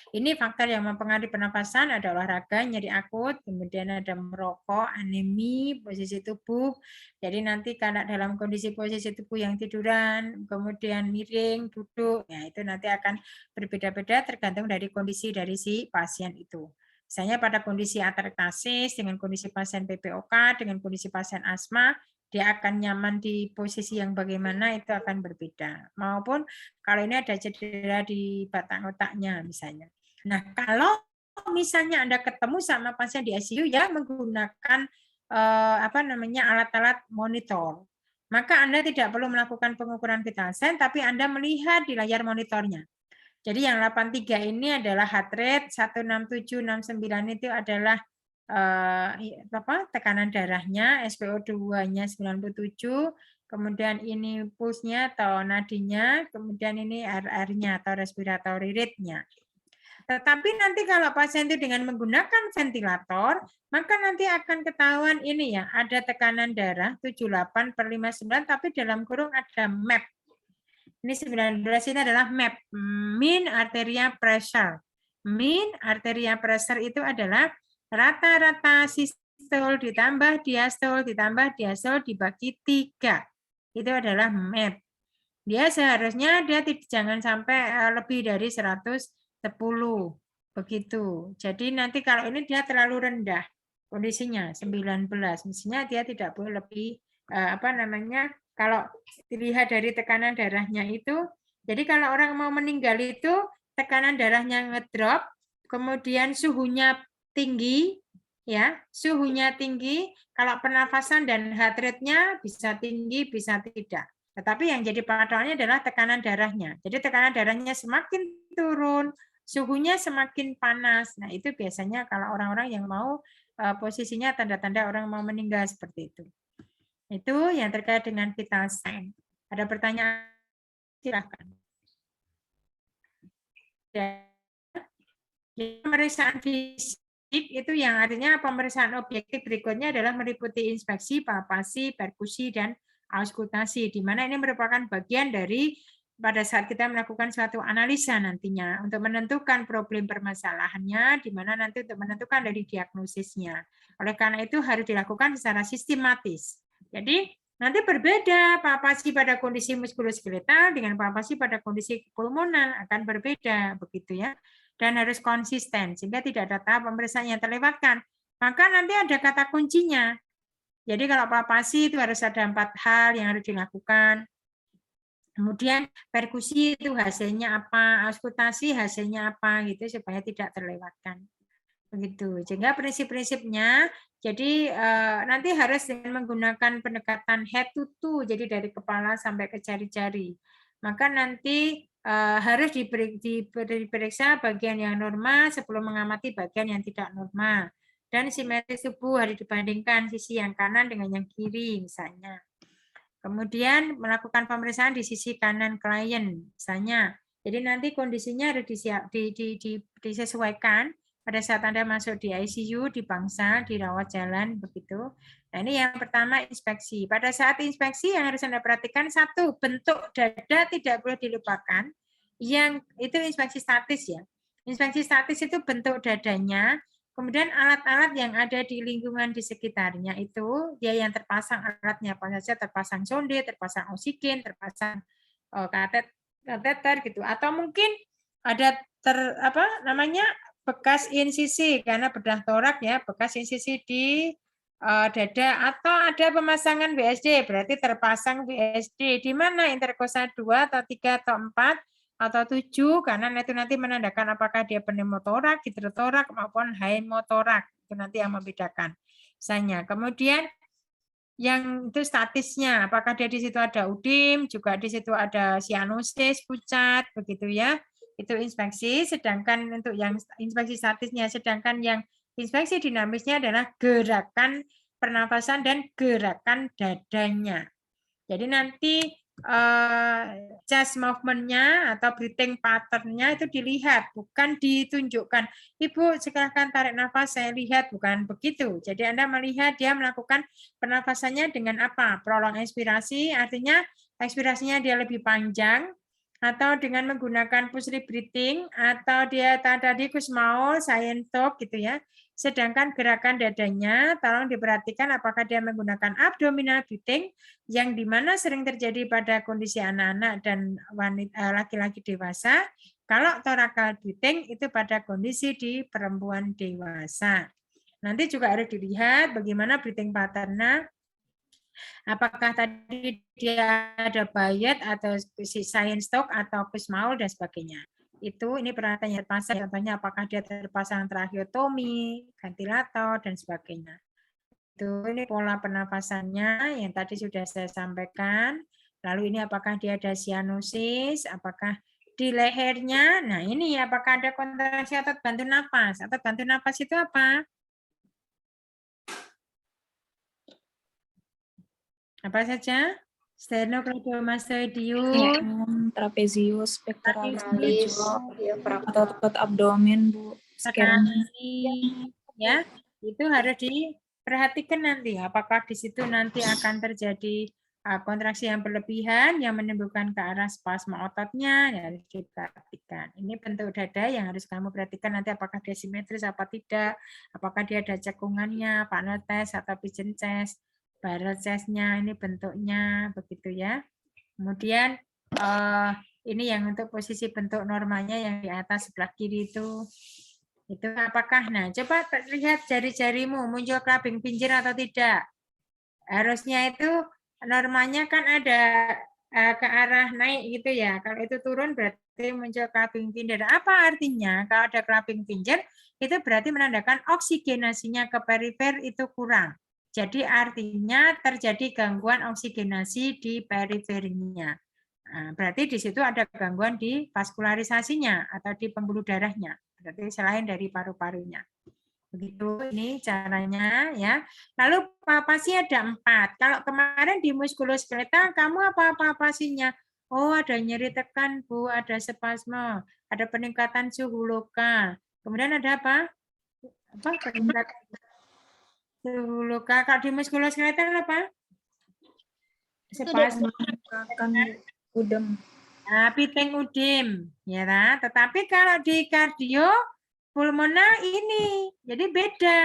A: Ini faktor yang mempengaruhi pernapasan ada olahraga, nyeri akut, kemudian ada merokok, anemi, posisi tubuh. Jadi nanti karena dalam kondisi posisi tubuh yang tiduran, kemudian miring, duduk, ya itu nanti akan berbeda-beda tergantung dari kondisi dari si pasien itu. Misalnya pada kondisi aterkasis dengan kondisi pasien PPOK, dengan kondisi pasien asma, dia akan nyaman di posisi yang bagaimana itu akan berbeda. Maupun kalau ini ada cedera di batang otaknya misalnya. Nah, kalau misalnya Anda ketemu sama pasien di ICU yang menggunakan alat-alat monitor, maka Anda tidak perlu melakukan pengukuran vital sign, tapi Anda melihat di layar monitornya. Jadi yang 83 ini adalah heart rate, 16769 itu adalah tekanan darahnya, SpO2-nya 97, kemudian ini pulsnya atau nadinya, kemudian ini RR-nya atau respiratory rate-nya. Tetapi nanti kalau pasien itu dengan menggunakan ventilator, maka nanti akan ketahuan ini ya, ada tekanan darah 78/59, tapi dalam kurung ada MAP. Ini 19 ini adalah MAP, mean arterial pressure. Mean arterial pressure itu adalah rata-rata sistol ditambah diastol dibagi 3. Itu adalah MAP. Dia seharusnya dia jangan sampai lebih dari 110. Begitu. Jadi nanti kalau ini dia terlalu rendah kondisinya 19, mestinya dia tidak boleh lebih kalau dilihat dari tekanan darahnya itu, jadi kalau orang mau meninggal itu tekanan darahnya ngedrop, kemudian suhunya tinggi, ya, suhunya tinggi, kalau pernafasan dan heart rate-nya bisa tinggi, bisa tidak. Tetapi yang jadi patokannya adalah tekanan darahnya. Jadi tekanan darahnya semakin turun, suhunya semakin panas. Nah, itu biasanya kalau orang-orang yang mau posisinya tanda-tanda orang mau meninggal seperti itu. Itu yang terkait dengan vital sign. Ada pertanyaan? Silakan. Pemeriksaan fisik itu yang artinya pemeriksaan objektif berikutnya adalah meliputi inspeksi, palpasi, perkusi, dan auskultasi, di mana ini merupakan bagian dari pada saat kita melakukan suatu analisa nantinya untuk menentukan problem permasalahannya, di mana nanti untuk menentukan dari diagnosisnya. Oleh karena itu harus dilakukan secara sistematis. Jadi nanti berbeda palpasi pada kondisi muskuloskeletal dengan palpasi pada kondisi pulmonan akan berbeda, begitu ya. Dan harus konsisten sehingga tidak ada tahap pemeriksaan yang terlewatkan. Maka nanti ada kata kuncinya. Jadi kalau palpasi itu harus ada 4 hal yang harus dilakukan. Kemudian perkusi itu hasilnya apa, auskultasi hasilnya apa gitu supaya tidak terlewatkan. Begitu. Sehingga prinsip-prinsipnya jadi nanti harus dengan menggunakan pendekatan head to toe, jadi dari kepala sampai ke jari-jari. Maka nanti harus diperiksa bagian yang normal sebelum mengamati bagian yang tidak normal. Dan simetris tubuh harus dibandingkan sisi yang kanan dengan yang kiri misalnya. Kemudian melakukan pemeriksaan di sisi kanan klien misalnya. Jadi nanti kondisinya harus disesuaikan pada saat Anda masuk di ICU, di bangsal, dirawat jalan, begitu. Nah, ini yang pertama inspeksi. Pada saat inspeksi yang harus Anda perhatikan, satu, bentuk dada tidak boleh dilupakan. Yang itu inspeksi statis ya. Inspeksi statis itu bentuk dadanya, kemudian alat-alat yang ada di lingkungan di sekitarnya itu, dia yang terpasang alatnya apa saja, terpasang sonde, terpasang oksigen, terpasang kateter gitu. Atau mungkin ada bekas insisi karena bedah torak ya, bekas insisi di dada, atau ada pemasangan BSD, berarti terpasang BSD di mana interkosa 2 atau 3 atau 4 atau 7, karena itu nanti menandakan apakah dia pneumotorak, hidrotorak maupun hemotorak, itu nanti yang membedakan. Misalnya, kemudian yang itu statisnya, apakah dia di situ ada udim, juga di situ ada sianosis, pucat, begitu ya. Itu inspeksi, sedangkan untuk yang inspeksi statisnya, sedangkan yang inspeksi dinamisnya adalah gerakan pernafasan dan gerakan dadanya. Jadi nanti chest movement-nya atau breathing pattern-nya itu dilihat, bukan ditunjukkan. Ibu, silakan tarik nafas, saya lihat, bukan begitu. Jadi Anda melihat dia melakukan pernafasannya dengan apa? Prolong ekspirasi, artinya ekspirasinya dia lebih panjang, atau dengan menggunakan push breathing, atau dia tadi Kussmaul, science talk gitu ya. Sedangkan gerakan dadanya, tolong diperhatikan apakah dia menggunakan abdominal breathing, yang dimana sering terjadi pada kondisi anak-anak dan wanita laki-laki dewasa. Kalau thoracal breathing itu pada kondisi di perempuan dewasa. Nanti juga harus dilihat bagaimana breathing pattern-nya. Apakah tadi dia ada bayat atau science talk atau Kussmaul dan sebagainya. Ini perhatiannya terpasang, contohnya apakah dia terpasang tracheotomi, ventilator, dan sebagainya. Ini pola pernapasannya yang tadi sudah saya sampaikan. Lalu ini apakah dia ada sianosis, apakah di lehernya, nah ini apakah ada kontraksi otot bantu napas. Otot bantu napas itu apa? Apa saja? Sternocleidomastoideus,
B: trapezius, pectoralis
C: Trapezius,
B: major, otot abdomen, Bu.
A: Ya, itu harus diperhatikan nanti. Apakah di situ nanti akan terjadi kontraksi yang berlebihan yang menimbulkan ke arah spasma ototnya, ya harus diperhatikan. Ini bentuk dada yang harus kamu perhatikan nanti apakah dia simetris apa tidak, apakah dia ada cekungannya, panel test atau pigeon chest. Barrel chest-nya ini bentuknya begitu ya. Kemudian ini yang untuk posisi bentuk normalnya yang di atas sebelah kiri itu apakah, nah coba lihat jari-jarimu muncul clubbing pinjer atau tidak. Harusnya itu normalnya kan ada ke arah naik gitu ya. Kalau itu turun berarti muncul clubbing pinjer. Apa artinya? Kalau ada clubbing pinjer itu berarti menandakan oksigenasinya ke perifer itu kurang. Jadi artinya terjadi gangguan oksigenasi di periferinya. Nah, berarti di situ ada gangguan di vaskularisasinya atau di pembuluh darahnya. Berarti selain dari paru-parunya. Begitu ini caranya ya. Lalu papasi ada 4. Kalau kemarin di muskuloskeletal kamu apa papasinya? Oh, ada nyeri tekan, Bu, ada spasme, ada peningkatan suhu lokal. Kemudian ada apa? Peningkatan suhu lokal. Kalau di muskuloskeletal apa? Spasme
B: akan udem.
A: Nah, piteng udim, ya kan? Tetapi kalau di kardio pulmonar ini, jadi beda.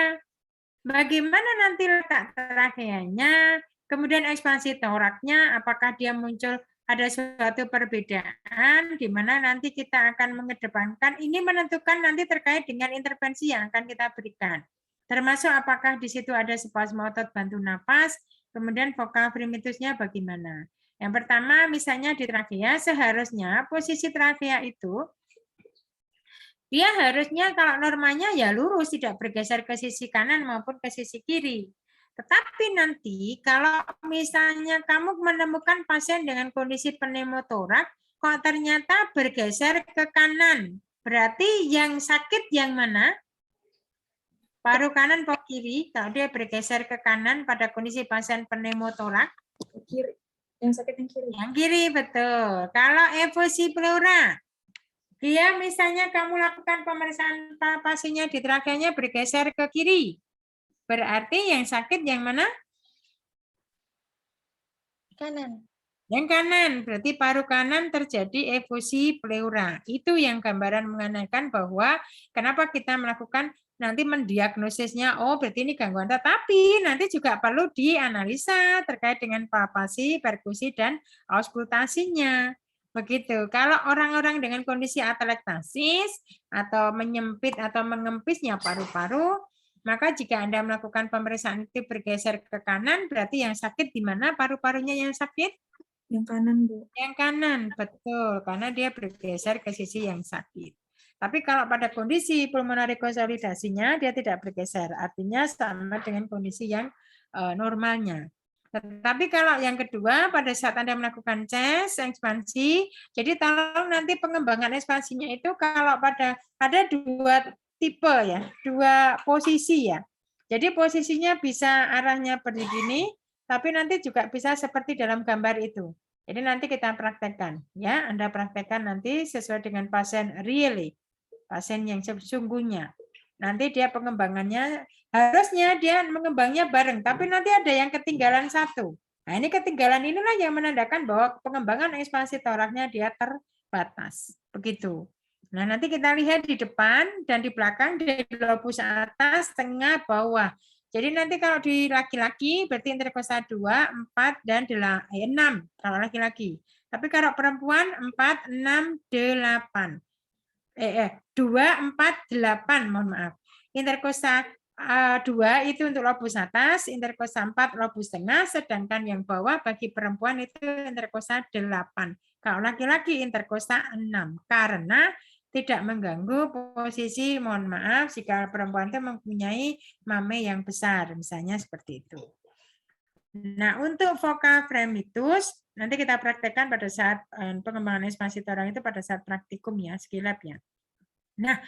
A: Bagaimana nanti letak trakeanya, kemudian ekspansi toraknya, apakah dia muncul ada suatu perbedaan, di mana nanti kita akan mengedepankan, ini menentukan nanti terkait dengan intervensi yang akan kita berikan. Termasuk apakah di situ ada spasme otot bantu napas, kemudian vokal primitusnya bagaimana. Yang pertama, misalnya di trakea, seharusnya posisi trakea itu dia harusnya kalau normalnya ya lurus, tidak bergeser ke sisi kanan maupun ke sisi kiri. Tetapi nanti kalau misalnya kamu menemukan pasien dengan kondisi pneumotorak, kok ternyata bergeser ke kanan. Berarti yang sakit yang mana? Paru kanan atau kiri? Kalau dia bergeser ke kanan pada kondisi pasien pneumotorak.
B: Kiri. Yang sakit yang kiri.
A: Yang kiri, betul. Kalau efusi pleura, dia misalnya kamu lakukan pemeriksaan pasiennya di trakeanya bergeser ke kiri. Berarti yang sakit yang mana?
C: Kanan.
A: Yang kanan, berarti paru kanan terjadi efusi pleura. Itu yang gambaran mengenai bahwa kenapa kita melakukan nanti mendiagnosisnya, oh berarti ini gangguan. Tetapi nanti juga perlu dianalisa terkait dengan palpasi, perkusi, dan auskultasinya. Begitu. Kalau orang-orang dengan kondisi atelektasis atau menyempit atau mengempisnya paru-paru, maka jika Anda melakukan pemeriksaan itu bergeser ke kanan, berarti yang sakit di mana paru-parunya yang sakit?
B: Yang kanan, Bu.
A: Yang kanan, betul. Karena dia bergeser ke sisi yang sakit. Tapi kalau pada kondisi pulmonari konsolidasinya, dia tidak bergeser. Artinya sama dengan kondisi yang normalnya. Tetapi kalau yang kedua, pada saat Anda melakukan chest, ekspansi, jadi tolong nanti pengembangan ekspansinya itu kalau ada 2 tipe ya, 2 posisi ya. Jadi posisinya bisa arahnya begini, tapi nanti juga bisa seperti dalam gambar itu. Jadi nanti kita praktekkan ya, Anda praktekkan nanti sesuai dengan pasien really, pasien yang sesungguhnya. Nanti dia pengembangannya harusnya dia mengembangnya bareng, tapi nanti ada yang ketinggalan satu. Nah, ini ketinggalan inilah yang menandakan bahwa pengembangan ekspansi toraknya dia batas. Begitu. Nah, nanti kita lihat di depan dan di belakang dari lobus atas, tengah, bawah. Jadi nanti kalau di laki-laki berarti interkosta 2, 4, dan 6 kalau laki-laki. Tapi kalau perempuan 4, 6, 8. 2, 4, 8, mohon maaf. Interkosta 2 itu untuk lobus atas, interkosta 4 lobus tengah, sedangkan yang bawah bagi perempuan itu interkosta 8. Kalau laki-laki interkosta 6, karena tidak mengganggu posisi, mohon maaf, jika perempuan itu mempunyai mame yang besar, misalnya seperti itu. Nah, untuk vokal fremitus, nanti kita praktekkan pada saat pengembangan spasitorang itu pada saat praktikum ya, skilab ya. Nah,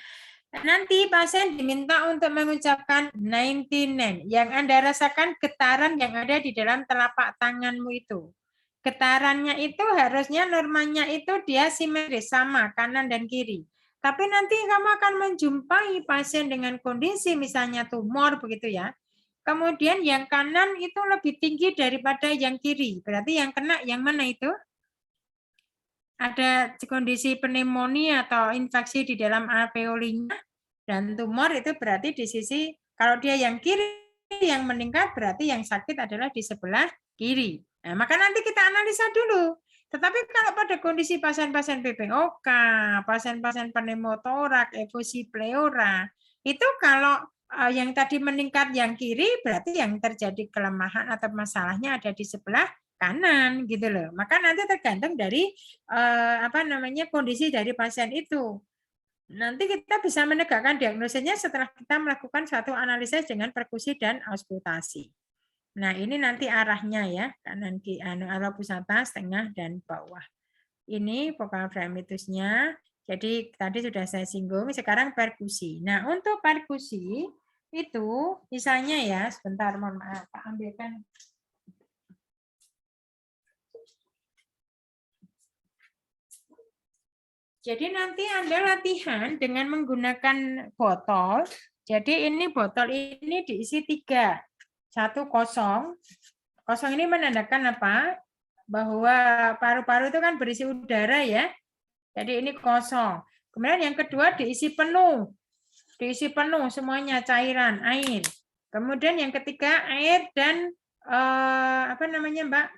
A: nanti pasien diminta untuk mengucapkan 99, yang Anda rasakan getaran yang ada di dalam telapak tanganmu itu. Getarannya itu harusnya normanya itu dia simetris, sama kanan dan kiri. Tapi nanti kamu akan menjumpai pasien dengan kondisi misalnya tumor begitu ya. Kemudian yang kanan itu lebih tinggi daripada yang kiri. Berarti yang kena yang mana itu? Ada kondisi pneumonia atau infeksi di dalam alveolinya. Dan tumor itu berarti di sisi, kalau dia yang kiri yang meningkat berarti yang sakit adalah di sebelah kiri. Nah, maka nanti kita analisa dulu. Tetapi kalau pada kondisi pasien-pasien PPOK, pasien-pasien pneumotorak, efusi pleura, itu kalau yang tadi meningkat yang kiri berarti yang terjadi kelemahan atau masalahnya ada di sebelah kanan gitu loh. Maka nanti tergantung dari kondisi dari pasien itu. Nanti kita bisa menegakkan diagnosisnya setelah kita melakukan suatu analisis dengan perkusi dan auskultasi. Nah, ini nanti arahnya ya, kanan kiri, lobus atas, tengah, dan bawah. Ini vokal fremitusnya. Jadi tadi sudah saya singgung, sekarang perkusi. Nah, untuk perkusi itu misalnya ya, sebentar mohon maaf, Pak ambilkan. Jadi nanti Anda latihan dengan menggunakan botol. Jadi ini botol ini diisi 3. 1 kosong. Kosong ini menandakan apa? Bahwa paru-paru itu kan berisi udara ya. Jadi ini kosong. Kemudian yang kedua diisi penuh. Diisi penuh semuanya cairan, air. Kemudian yang ketiga air dan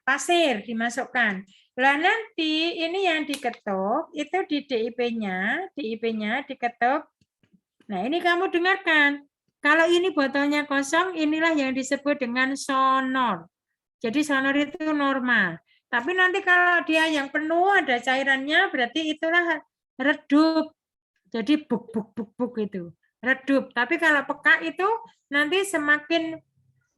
A: pasir dimasukkan. Lah nanti ini yang diketuk itu di DIP-nya diketuk. Nah, ini kamu dengarkan. Kalau ini botolnya kosong, inilah yang disebut dengan sonor. Jadi sonor itu normal. Tapi nanti kalau dia yang penuh ada cairannya, berarti itulah redup. Jadi buk itu. Redup. Tapi kalau peka itu nanti semakin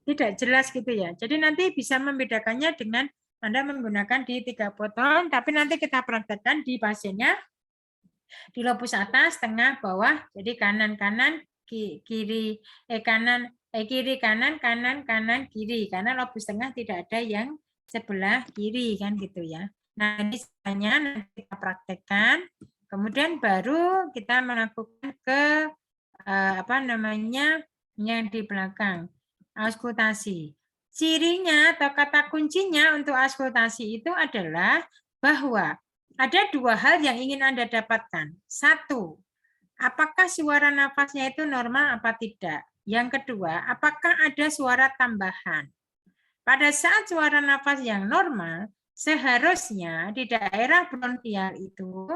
A: tidak jelas gitu ya. Jadi nanti bisa membedakannya dengan Anda menggunakan di 3 botol, tapi nanti kita praktekkan di pasiennya di lobus atas, tengah, bawah. Jadi kanan-kanan, kiri, kiri-kanan, kanan-kanan, kiri. Karena lobus tengah tidak ada yang sebelah kiri kan gitu ya. Nah, ini sebenarnya nanti kita praktekkan. Kemudian baru kita melakukan ke yang di belakang. Auskultasi. Cirinya atau kata kuncinya untuk auskultasi itu adalah bahwa ada 2 hal yang ingin Anda dapatkan. 1, apakah suara nafasnya itu normal apa tidak? Yang kedua, apakah ada suara tambahan? Pada saat suara nafas yang normal, seharusnya di daerah bronkial itu,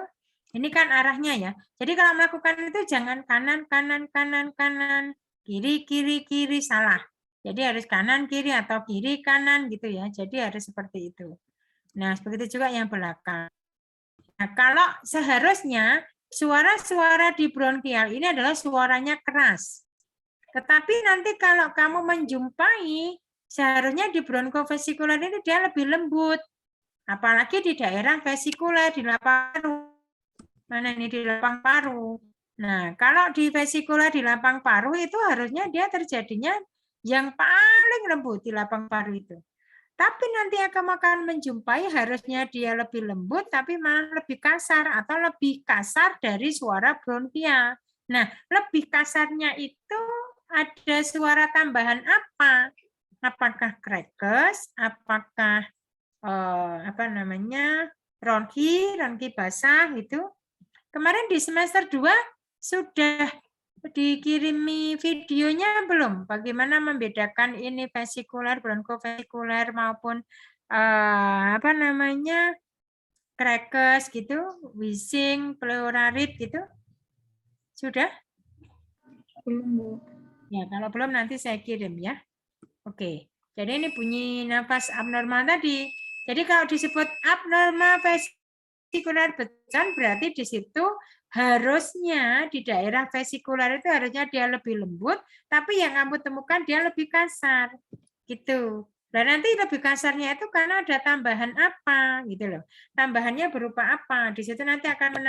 A: ini kan arahnya ya. Jadi kalau melakukan itu jangan kanan, kanan, kanan, kanan, kiri, kiri, kiri, salah. Jadi harus kanan, kiri, atau kiri, kanan gitu ya. Jadi harus seperti itu. Nah, begitu juga yang belakang. Nah, kalau seharusnya suara-suara di bronkial ini adalah suaranya keras. Tetapi nanti kalau kamu menjumpai, seharusnya di bronkofesikuler ini dia lebih lembut. Apalagi di daerah vesikuler, di lapang paru. Mana ini di lapang paru. Nah, kalau di vesikuler di lapang paru itu harusnya dia terjadinya yang paling lembut di lapang paru itu. Tapi nanti akan menjumpai harusnya dia lebih lembut, tapi malah lebih kasar atau lebih kasar dari suara bronkial. Nah, lebih kasarnya itu ada suara tambahan apa? Apakah krekes? Apakah ronki basah itu. Kemarin di semester 2 sudah dikirimi videonya belum? Bagaimana membedakan ini vesikuler, bronkofesikuler maupun apa namanya? Krekes gitu, wheezing, pleurarit gitu. Sudah?
B: Belum, Bu.
A: Ya, kalau belum nanti saya kirim ya. Oke. Jadi ini bunyi nafas abnormal tadi. Jadi kalau disebut abnormal vesikular becan berarti di situ harusnya di daerah vesikular itu harusnya dia lebih lembut, tapi yang kamu temukan dia lebih kasar. Gitu. Dan nanti lebih kasarnya itu karena ada tambahan apa gitu loh. Tambahannya berupa apa? Di situ nanti akan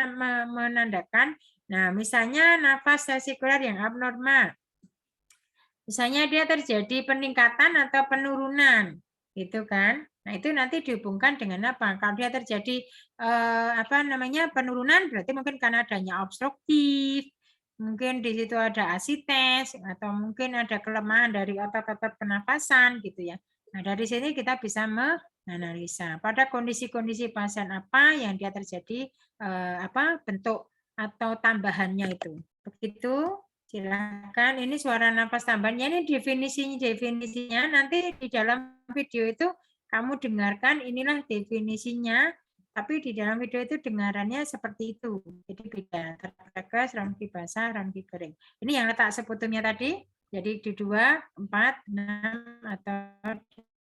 A: menandakan, nah misalnya nafas vesikular yang abnormal. Misalnya dia terjadi peningkatan atau penurunan, gitu kan? Nah itu nanti dihubungkan dengan apa? Kalau dia terjadi apa namanya penurunan, berarti mungkin karena adanya obstruktif, mungkin di situ ada asites, atau mungkin ada kelemahan dari otot-otot pernafasan, gitu ya. Nah dari sini kita bisa menganalisa pada kondisi-kondisi pasien apa yang dia terjadi apa bentuk atau tambahannya itu. Begitu. Silakan, ini suara nafas tambahannya, ini definisinya nanti di dalam video itu kamu dengarkan, inilah definisinya, tapi di dalam video itu dengarannya seperti itu. Jadi beda, terbatas, ronki basah, ronki kering. Ini yang letak sekutunya tadi, jadi di 2, 4, 6, atau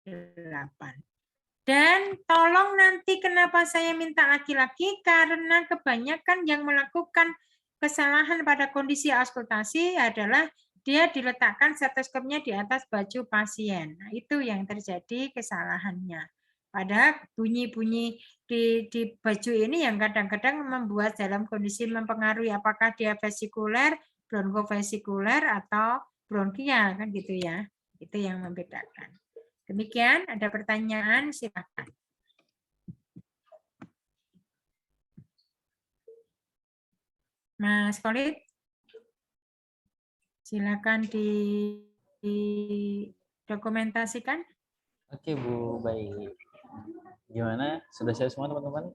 A: 8. Dan tolong nanti kenapa saya minta laki-laki, karena kebanyakan yang melakukan kesalahan pada kondisi auskultasi adalah dia diletakkan stetoskopnya di atas baju pasien. Nah, itu yang terjadi kesalahannya. Padahal bunyi-bunyi di baju ini yang kadang-kadang membuat dalam kondisi mempengaruhi apakah dia vesikuler, bronkofesikuler, atau bronkial, kan gitu ya. Itu yang membedakan. Demikian, ada pertanyaan, silakan. Mas Khalid, silakan didokumentasikan.
E: Oke Bu, baik. Gimana? Sudah siap semua teman-teman?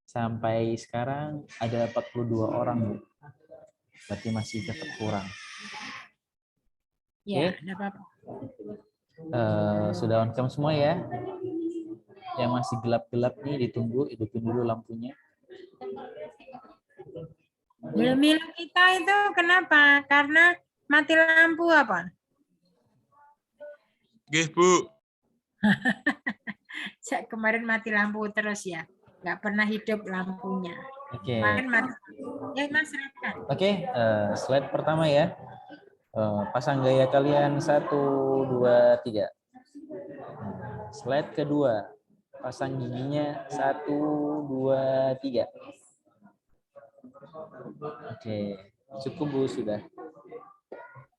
E: Sampai sekarang ada 42 orang Bu. Berarti masih tetap kurang.
A: Ya,
E: Oke.
A: tidak apa-apa.
E: Sudah on cam semua ya? Yang masih gelap-gelap nih ditunggu, hidupin dulu lampunya.
A: Mil-mil kita itu kenapa? Karena mati lampu apa?
F: Oke, Bu.
A: Kemarin mati lampu terus ya. Nggak pernah hidup lampunya.
E: Oke.
A: Kemarin mati. Ya, Mas, silakan.
E: Oke, slide pertama ya. Pasang gaya kalian 1, 2, 3. Slide kedua. Pasang giginya 1, 2, 3. Oke, cukup Bu sudah.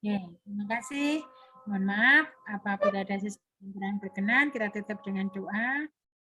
A: Ya, terima kasih. Mohon maaf apabila ada sesuatu yang kurang berkenan, kita tutup dengan doa.